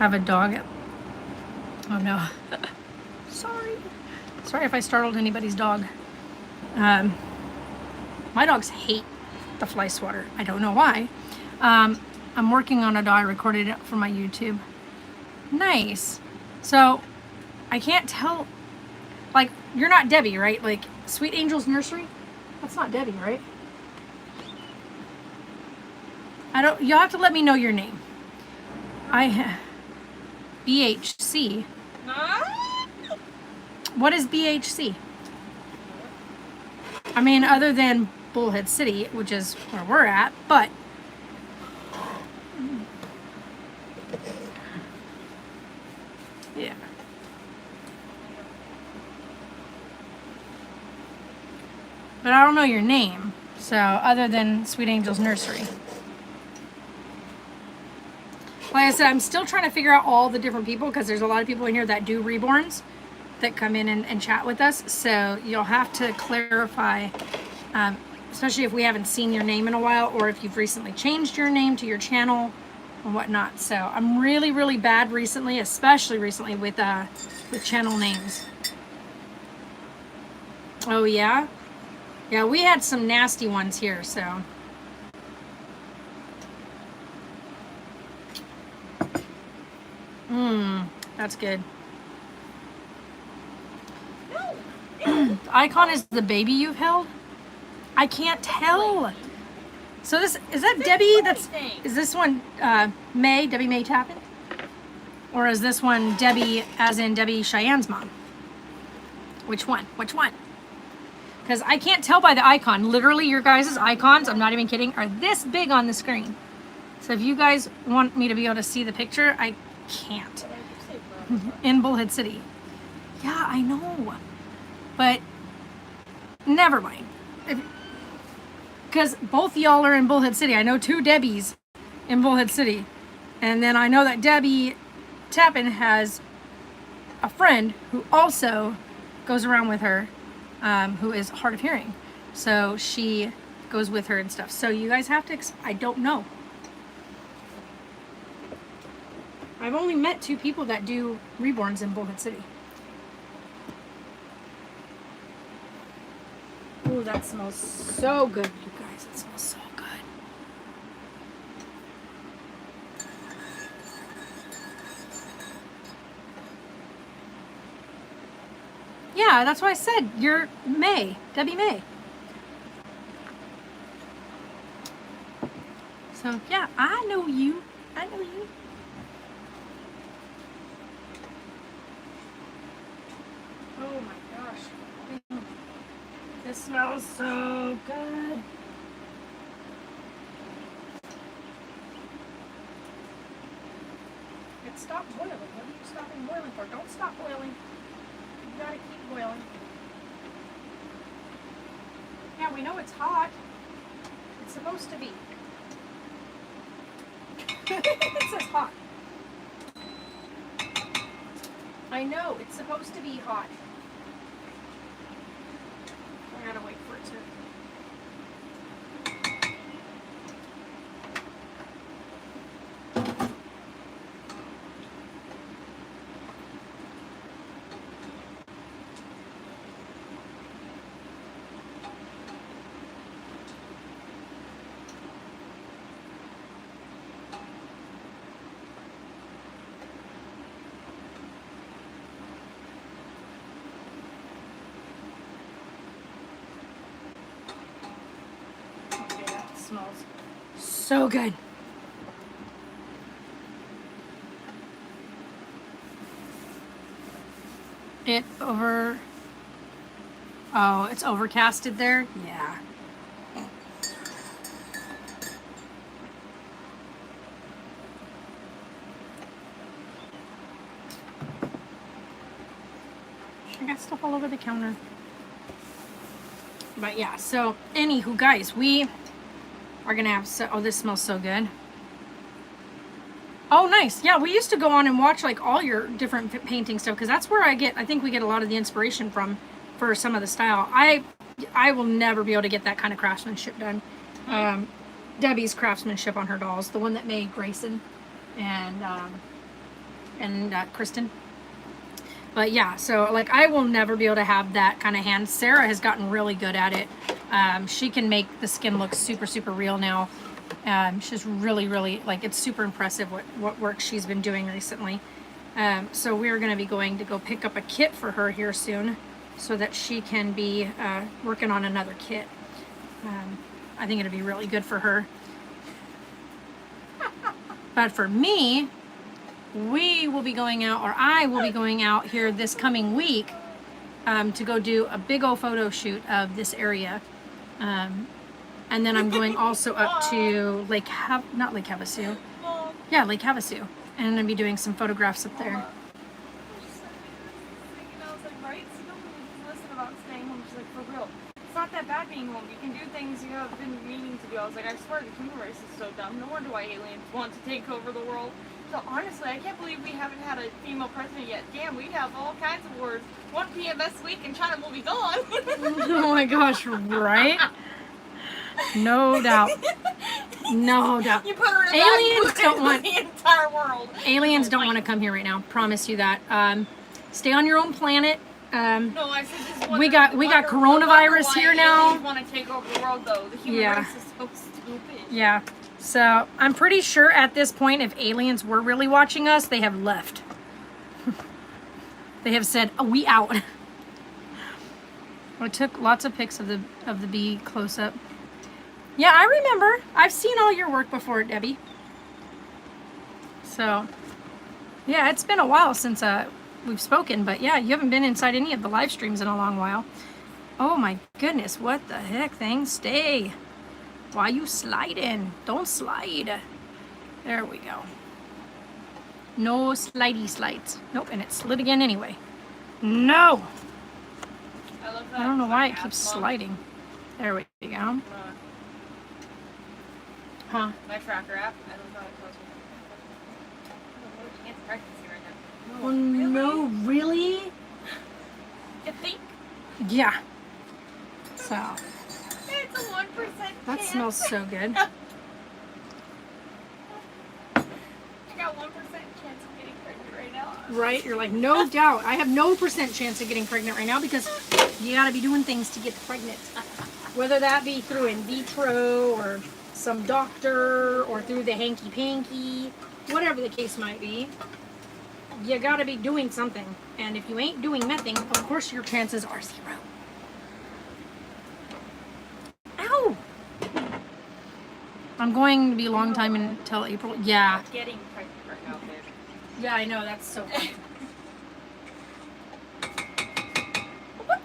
a dog. Oh no. Sorry if I startled anybody's dog. My dogs hate the fly swatter. I don't know why. I'm working on a dog. I recorded it for my YouTube. Nice. So I can't tell. Like, you're not Debbie, right? Like Sweet Angel's Nursery. That's not Debbie, right? You'll have to let me know your name. BHC. What is BHC? I mean, other than Bullhead City, which is where we're at, but yeah. But I don't know your name, so other than Sweet Angel's Nursery. Like I said, I'm still trying to figure out all the different people, because there's a lot of people in here that do reborns that come in and chat with us. So you'll have to clarify, especially if we haven't seen your name in a while, or if you've recently changed your name to your channel and whatnot. So I'm really, really bad recently, especially recently with channel names. Oh yeah? Yeah, we had some nasty ones here, so. That's good. The icon is the baby you've held? I can't tell. So this, is that Debbie? Is this one May, Debbie May Tappan? Or is this one Debbie, as in Debbie Cheyenne's mom? Which one? Which one? Because I can't tell by the icon. Literally, your guys' icons, I'm not even kidding, are this big on the screen. So if you guys want me to be able to see the picture, I can't. In Bullhead City. Yeah, I know. But never mind. Because both y'all are in Bullhead City. I know two Debbies in Bullhead City. And then I know that Debbie Tappan has a friend who also goes around with her, who is hard of hearing. So she goes with her and stuff. So you guys have to, I don't know. I've only met 2 people that do reborns in Bullhead City. Ooh, that smells so good, you guys. It smells so good. Yeah, that's why I said you're May, Debbie May. So yeah, I know you. I know you. Oh my gosh. This smells so good. It stopped boiling. What are you stopping boiling for? Don't stop boiling. You gotta keep boiling. Yeah, we know it's hot. It's supposed to be. It says hot. I know, it's supposed to be hot. I gotta wait for it to. Smells so good. Oh, it's overcasted there? Yeah. I got stuff all over the counter. But yeah, so anywho, guys, we are gonna have oh, this smells so good. Oh, nice. Yeah, we used to go on and watch like all your different painting stuff because that's where I think we get a lot of the inspiration from for some of the style. I will never be able to get that kind of craftsmanship done. Debbie's craftsmanship on her dolls, the one that made Grayson and Kristen. But yeah, so like I will never be able to have that kind of hand. Sarah has gotten really good at it. She can make the skin look super, super real now. She's really, really, like, it's super impressive what work she's been doing recently. So we're going to be going to go pick up a kit for her here soon so that she can be working on another kit. I think it'll be really good for her. But for me, we will be going out, or I will be going out here this coming week to go do a big old photo shoot of this area. And then I'm going also up to Lake Havasu. Yeah, Lake Havasu. And I'm going to be doing some photographs up there. I was like, right? So don't listen about staying home. She's like, for real. It's not that bad being home. You can do things you have been meaning to do. I was like, I swear the human race is so dumb. No wonder why aliens want to take over the world. So honestly, I can't believe we haven't had a female president yet. Damn, we'd have all kinds of wars. 1 p.m. this week and China will be gone. Oh my gosh, right? No doubt. No doubt. You put her in aliens don't want the entire world. Aliens don't want to come here right now. Promise you that. Stay on your own planet. No, I said just we got coronavirus here now. Aliens want to take over the world, though. The human race is so stupid. Yeah. So I'm pretty sure at this point, if aliens were really watching us, they have left. They have said, oh, "We out." I took lots of pics of the bee close up. Yeah, I remember. I've seen all your work before, Debbie. So, yeah, it's been a while since we've spoken, but yeah, you haven't been inside any of the live streams in a long while. Oh my goodness, what the heck, thing? Stay. Why you sliding? Don't slide. There we go. No slidey slides. Nope, and it slid again anyway. No! I love that. I don't know why it keeps sliding. There we go. Huh? My tracker app. I don't know how it goes. Oh, no, really? You think? Yeah. So. It's a 1% That chance. smells so good. I got 1% chance of getting pregnant right now. Right? You're like, no doubt. I have no % chance of getting pregnant right now because you gotta be doing things to get pregnant. Whether that be through in vitro or some doctor or through the hanky-panky, whatever the case might be, you gotta be doing something. And if you ain't doing nothing, of course your chances are 0. Ow! I'm going to be a long time until April. Yeah. I'm getting pregnant right now, babe. Yeah, I know. That's so funny.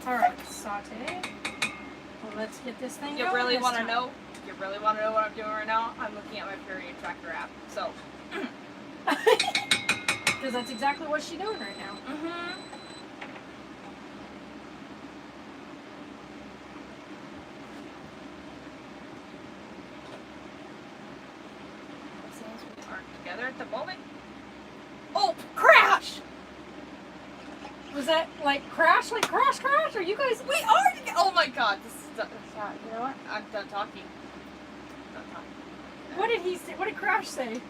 Alright, saute. Well, let's get this thing You going really this want to time. know? You really want to know what I'm doing right now? I'm looking at my period tracker app. So. Because that's exactly what she's doing right now. Mm-hmm. Since we aren't together at the moment. Oh, crash! Was that like crash? Like crash? Or you guys? We are together. Oh my god, this is you know what? I'm done talking. Done talking. What did he say? What did Crash say?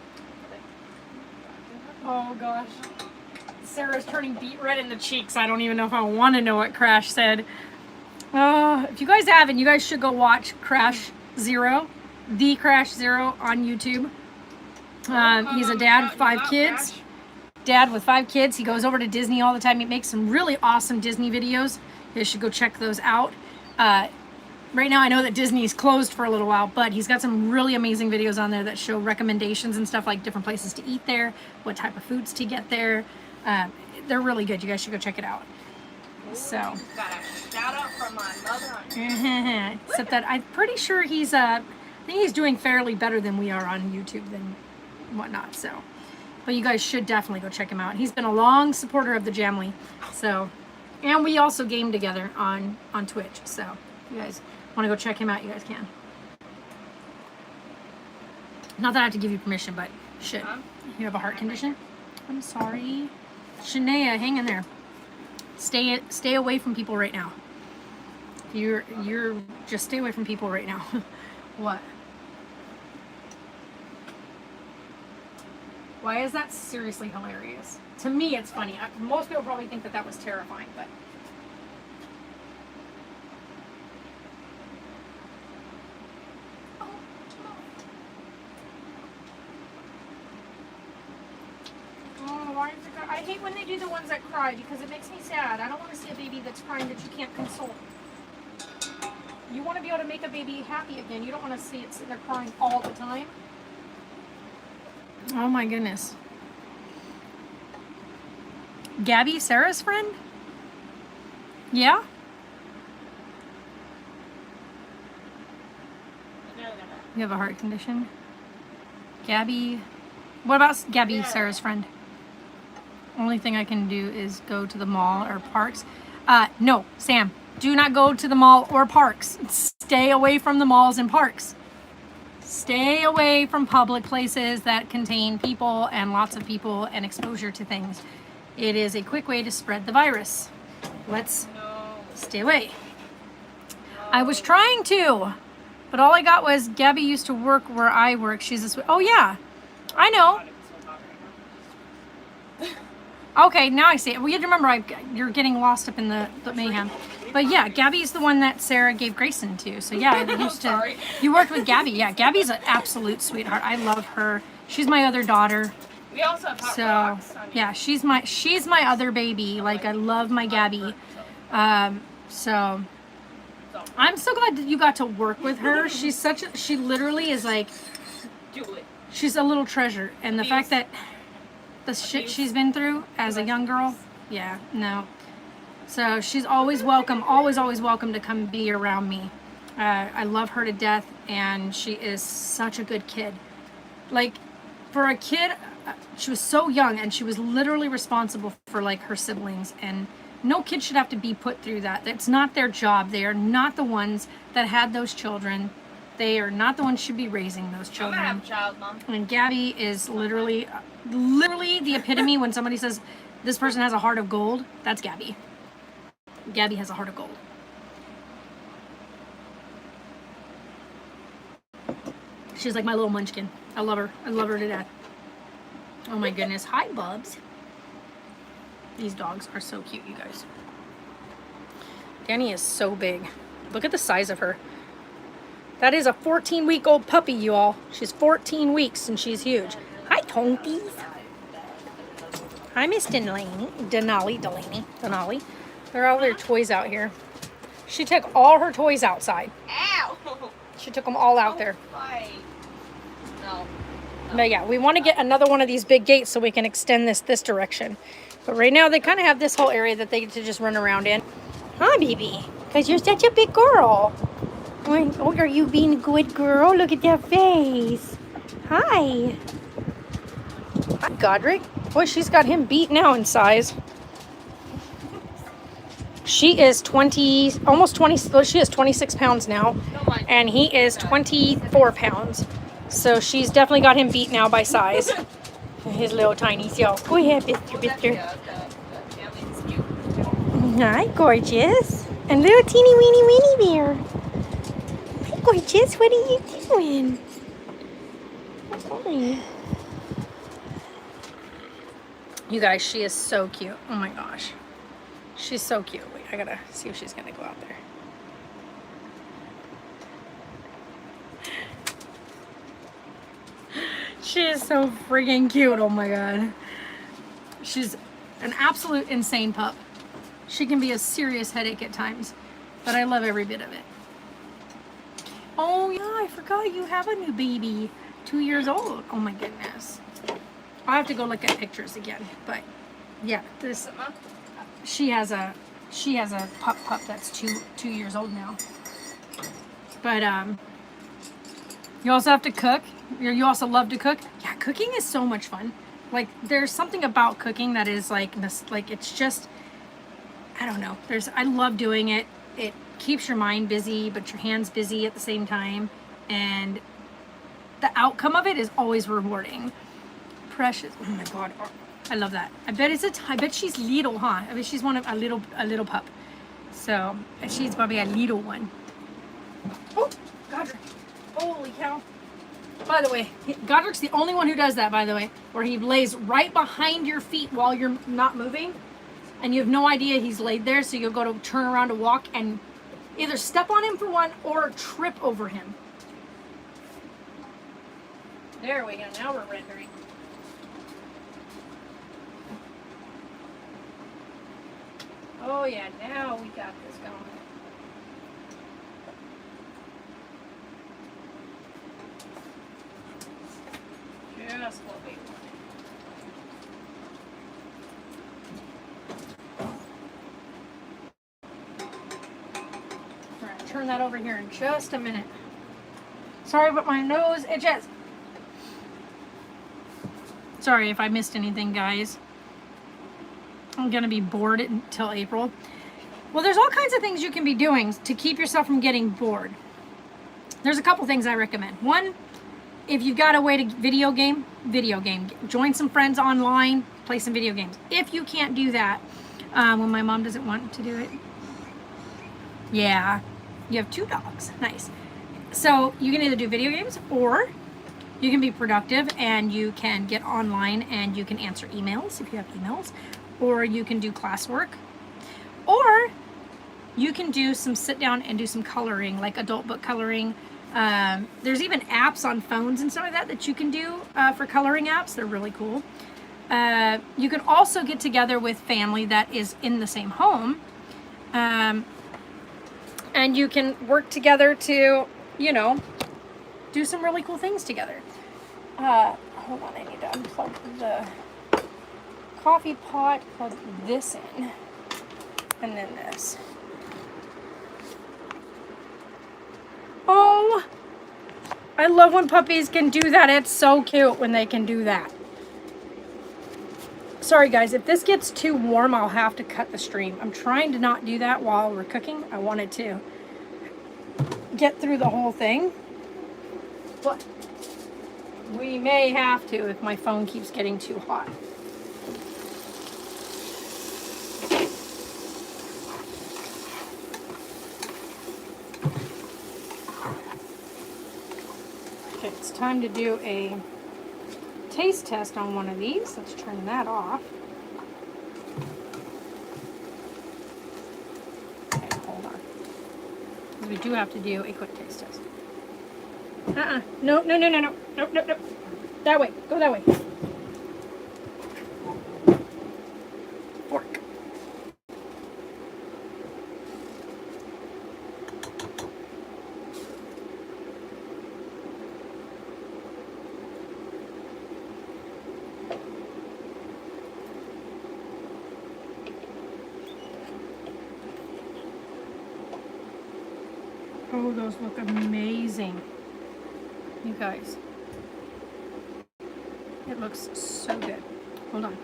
Oh gosh. Sarah's turning beet red in the cheeks. I don't even know if I want to know what Crash said. If you guys haven't, you guys should go watch Crash Zero, The Crash Zero on YouTube. He's a dad with 5 kids. Dad with 5 kids. He goes over to Disney all the time. He makes some really awesome Disney videos. You should go check those out. Right now I know that Disney's closed for a little while, but he's got some really amazing videos on there that show recommendations and stuff, like different places to eat there, what type of foods to get there. They're really good. You guys should go check it out. So. Got a shout out from my mother on Except that I'm pretty sure he's I think he's doing fairly better than we are on YouTube than whatnot. So, but you guys should definitely go check him out. He's been a long supporter of the Jamly. So, and we also game together on Twitch. So, you guys want to go check him out, you guys can. Not that I have to give you permission, but shit. You have a heart condition? I'm sorry. Shania, hang in there. Stay away from people right now. You're just stay away from people right now. What? Why is that seriously hilarious? To me, it's funny. Most people probably think that that was terrifying, but. Oh, why is it I hate when they do the ones that cry because it makes me sad. I don't want to see a baby that's crying that you can't console. You want to be able to make a baby happy again. You don't want to see it sitting there crying all the time. Oh my goodness. Gabby, Sarah's friend? Yeah? You have a heart condition? Gabby, what about Gabby, Sarah's friend? Only thing I can do is go to the mall or parks. No, Sam, do not go to the mall or parks. Stay away from the malls and parks. Stay away from public places that contain people and lots of people and exposure to things. It is a quick way to spread the virus. Let's stay away. I was trying to, but all I got was Gabby used to work where I work. She's a oh yeah, I know. Okay, now I see it. We had to remember you're getting lost up in the mayhem. But yeah, Gabby's the one that Sarah gave Grayson to. So yeah, I used to. You worked with Gabby. Yeah, Gabby's an absolute sweetheart. I love her. She's my other daughter. We also have hot rocks. Yeah, she's my other baby. Like I love my Gabby. So I'm so glad that you got to work with her. She literally is like. She's a little treasure, and the fact that. The shit she's been through as a young girl, yeah, no. So she's always welcome to come be around me. I love her to death, and she is such a good kid. Like, for a kid, she was so young, and she was literally responsible for, like, her siblings, and no kid should have to be put through that. That's not their job. They are not the ones that had those children. They are not the ones who should be raising those children. I'm gonna have a child, Mom. And Gabby is literally the epitome when somebody says This person has a heart of gold. That's Gabby. Gabby has a heart of gold. She's like my little munchkin. I love her. I love her to death. Oh my goodness. Hi, Bubs. These dogs are so cute, you guys. Danny is so big. Look at the size of her. That is a 14-week-old puppy, you all. She's 14 weeks and she's huge. Hi, Tonkies. Hi, Miss Denali. They're all their toys out here. She took all her toys outside. Ow! She took them all out there. Why? No. But yeah, we want to get another one of these big gates so we can extend this direction. But right now they kind of have this whole area that they get to just run around in. Huh, baby? Because you're such a big girl. Oh, are you being a good girl? Look at that face. Hi. Hi, Godric. Boy, she's got him beat now in size. She is 20, almost 20, well, she is 26 pounds now. And he is 24 pounds. So she's definitely got him beat now by size. His little tiny self. Go ahead, Bister. Hi, gorgeous. And little teeny weeny bear. Hi, gorgeous. What are you doing? Hi. You guys, she is so cute. Oh my gosh. She's so cute. Wait, I gotta see if she's gonna go out there. She is so freaking cute. Oh my god. She's an absolute insane pup. She can be a serious headache at times, but I love every bit of it. Oh yeah, I forgot you have a new baby. 2 years old. Oh my goodness. I'll have to go look at pictures again. But yeah, this she has a pup that's two years old now. But you also have to cook. You also love to cook. Yeah, cooking is so much fun. Like there's something about cooking that is like it's just, I don't know. I love doing it. It keeps your mind busy, but your hands busy at the same time, and the outcome of it is always rewarding. Precious. Oh my god, I love that. I bet she's little, huh? I bet she's a little pup. So she's probably a little one. Oh, Godric! Holy cow! By the way, Godric's the only one who does that. By the way, where he lays right behind your feet while you're not moving, and you have no idea he's laid there. So you'll go to turn around to walk and either step on him for one or trip over him. There we go. Now we're rendering. Oh yeah, now we got this going. Just what we wanted. We're gonna turn that over here in just a minute. Sorry, but my nose itches. Sorry if I missed anything, guys. I'm gonna be bored until April. Well, there's all kinds of things you can be doing to keep yourself from getting bored. There's a couple things I recommend. One, if you've got a way to video game. Join some friends online, play some video games. If you can't do that, when my mom doesn't want to do it. Yeah, you have 2 dogs. Nice. So you can either do video games, or you can be productive and you can get online and you can answer emails if you have emails, or you can do classwork, or you can do some sit down and do some coloring, like adult book coloring. There's even apps on phones and stuff like that you can do for coloring apps. They're really cool. You can also get together with family that is in the same home, and you can work together to, you know, do some really cool things together. Hold on, I need to unplug the coffee pot, plug this in, and then this. Oh, I love when puppies can do that. It's so cute when they can do that. Sorry guys, if this gets too warm, I'll have to cut the stream. I'm trying to not do that while we're cooking. I wanted to get through the whole thing, but we may have to if my phone keeps getting too hot. time to do a taste test on one of these. Let's turn that off. Okay, hold on. Because we do have to do a quick taste test. No. Nope. That way. Go that way. Fork. Oh, those look amazing. You guys. It looks so good. Hold on.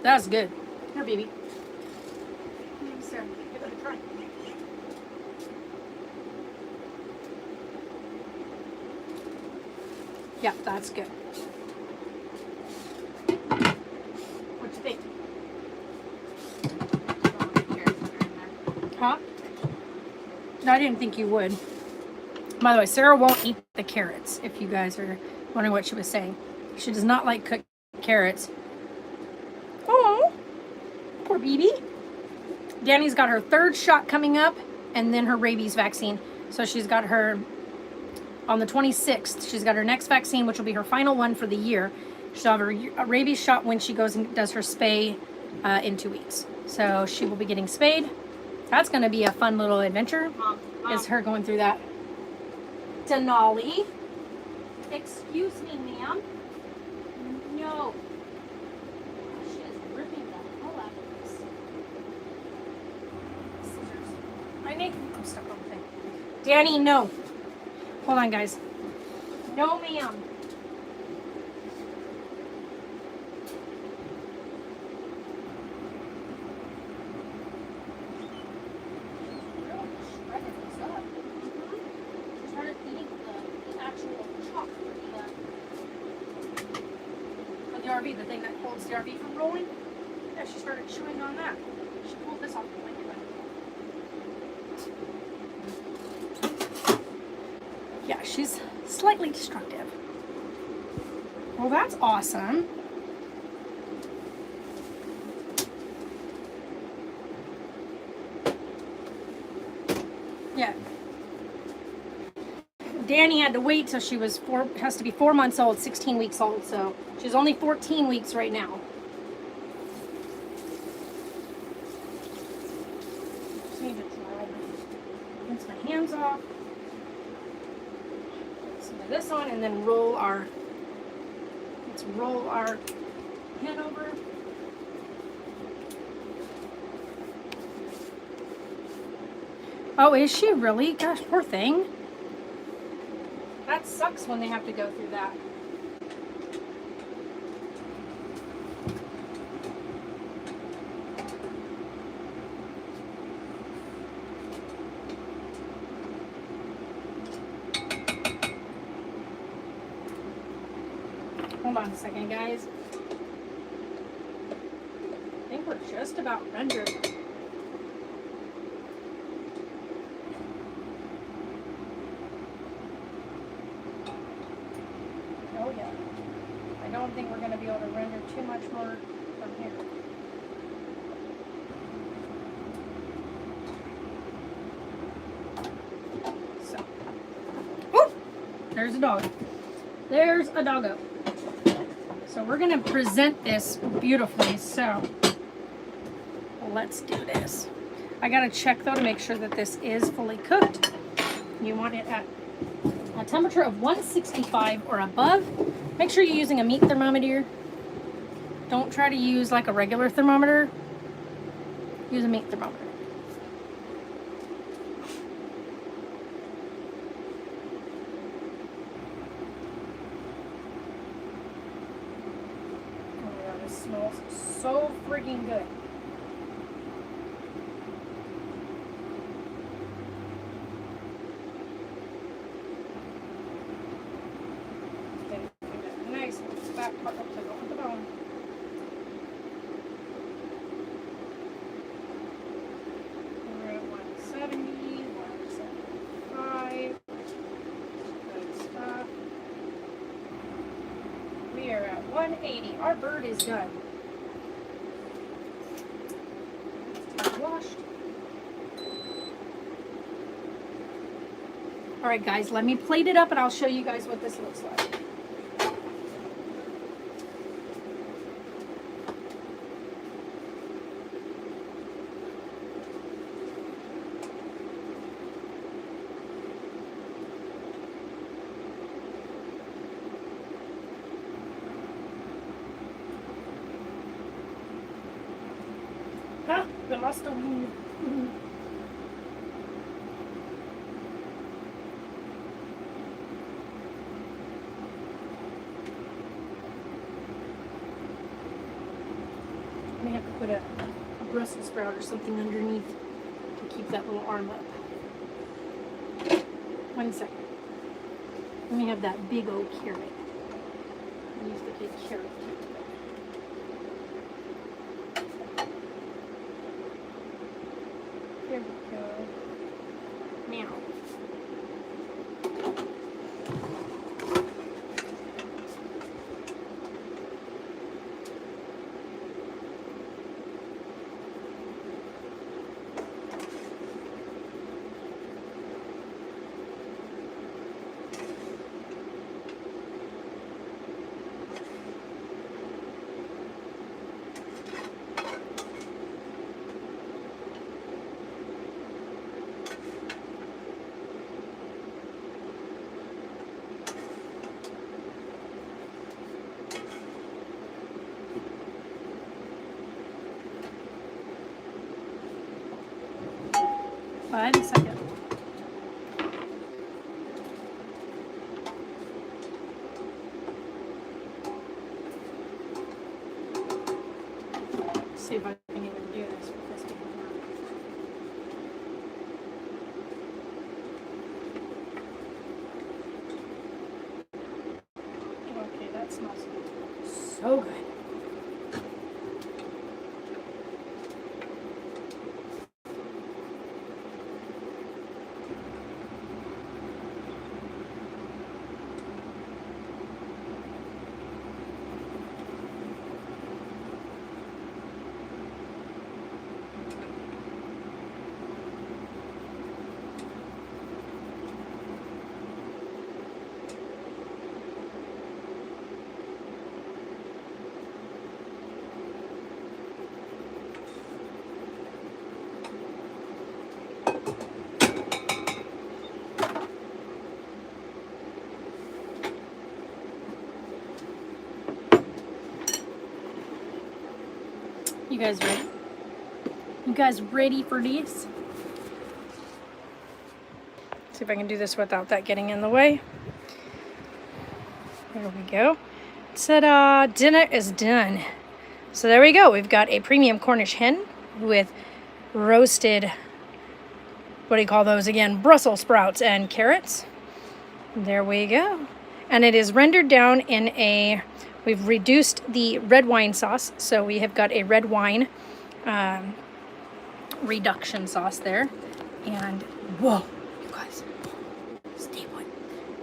That's good. Here, baby. Sarah, give it a try. Yeah, that's good. What you think? Huh? No, I didn't think you would. By the way, Sarah won't eat the carrots, if you guys are wondering what she was saying. She does not like cooked carrots. Oh, poor baby. Danny's got her 3rd shot coming up, and then her rabies vaccine. So she's got her, on the 26th, she's got her next vaccine, which will be her final one for the year. She'll have a rabies shot when she goes and does her spay in 2 weeks. So she will be getting spayed. That's going to be a fun little adventure. Mom. Is her going through that. Denali. Excuse me, ma'am. No. She is ripping the hell out of this. Scissors. I'm stuck on the thing. Danny, no. Hold on, guys. No, ma'am. RV, the thing that holds the RV from rolling. Yeah, she started chewing on that. She pulled this off the blanket. Yeah, she's slightly destructive. Well, that's awesome. Yeah. Danny had to wait till she was has to be 4 months old, 16 weeks old, so she's only 14 weeks right now. Just need to rinse my hands off. Put some of this on and then let's roll our hen over. Oh, is she really? Gosh, poor thing. That sucks when they have to go through that. Hold on a second, guys. I think we're just about rendered. Oh yeah. I don't think we're going to be able to render too much more from here. So. Woo! There's a dog. There's a doggo. So we're going to present this beautifully. So let's do this. I got to check though to make sure that this is fully cooked. You want it at a temperature of 165 or above. Make sure you're using a meat thermometer. Don't try to use like a regular thermometer. Use a meat thermometer. Oh my god, this smells so freaking good. Fat part of 180. Our bird is done. Washed. All right, guys, let me plate it up and I'll show you guys what this looks like. Huh? We lost a wing. I may have to put a Brussels sprout or something underneath to keep that little arm up. 1 second. Let me have that big old carrot. I'll use the big carrot. There we go. Now. Wait a second. Let's see if I can even do this with this camera. Okay, that smells so good. You guys ready? You guys ready for this? See if I can do this without that getting in the way. There we go. Ta-da! Dinner is done. So there we go. We've got a premium Cornish hen with roasted, what do you call those again? Brussels sprouts and carrots. There we go. And it is rendered down in a, we've reduced the red wine sauce. So we have got a red wine reduction sauce there. And whoa, you guys, stay put.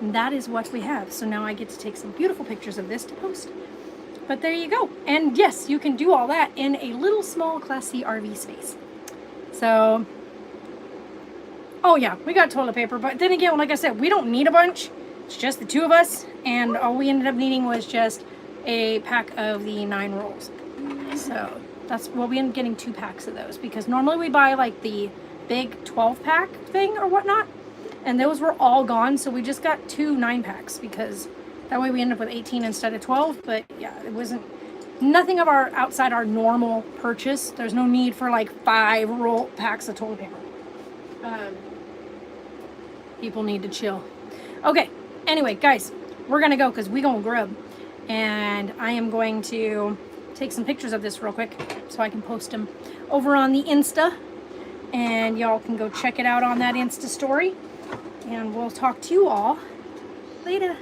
And that is what we have. So now I get to take some beautiful pictures of this to post. But there you go. And yes, you can do all that in a little small Class C RV space. So, oh yeah, we got toilet paper. But then again, like I said, we don't need a bunch. It's just the two of us. And all we ended up needing was just a pack of the 9 rolls. So that's, well, we ended up getting 2 packs of those. Because normally we buy like the big 12-pack thing or whatnot. And those were all gone. So we just got 2 9-packs because that way we ended up with 18 instead of 12. But yeah, it wasn't nothing of our outside our normal purchase. There's no need for like 5 roll packs of toilet paper. People need to chill. Okay, anyway, guys, we're gonna go because we gonna grub. And I am going to take some pictures of this real quick so I can post them over on the Insta. And y'all can go check it out on that Insta story. And we'll talk to you all later.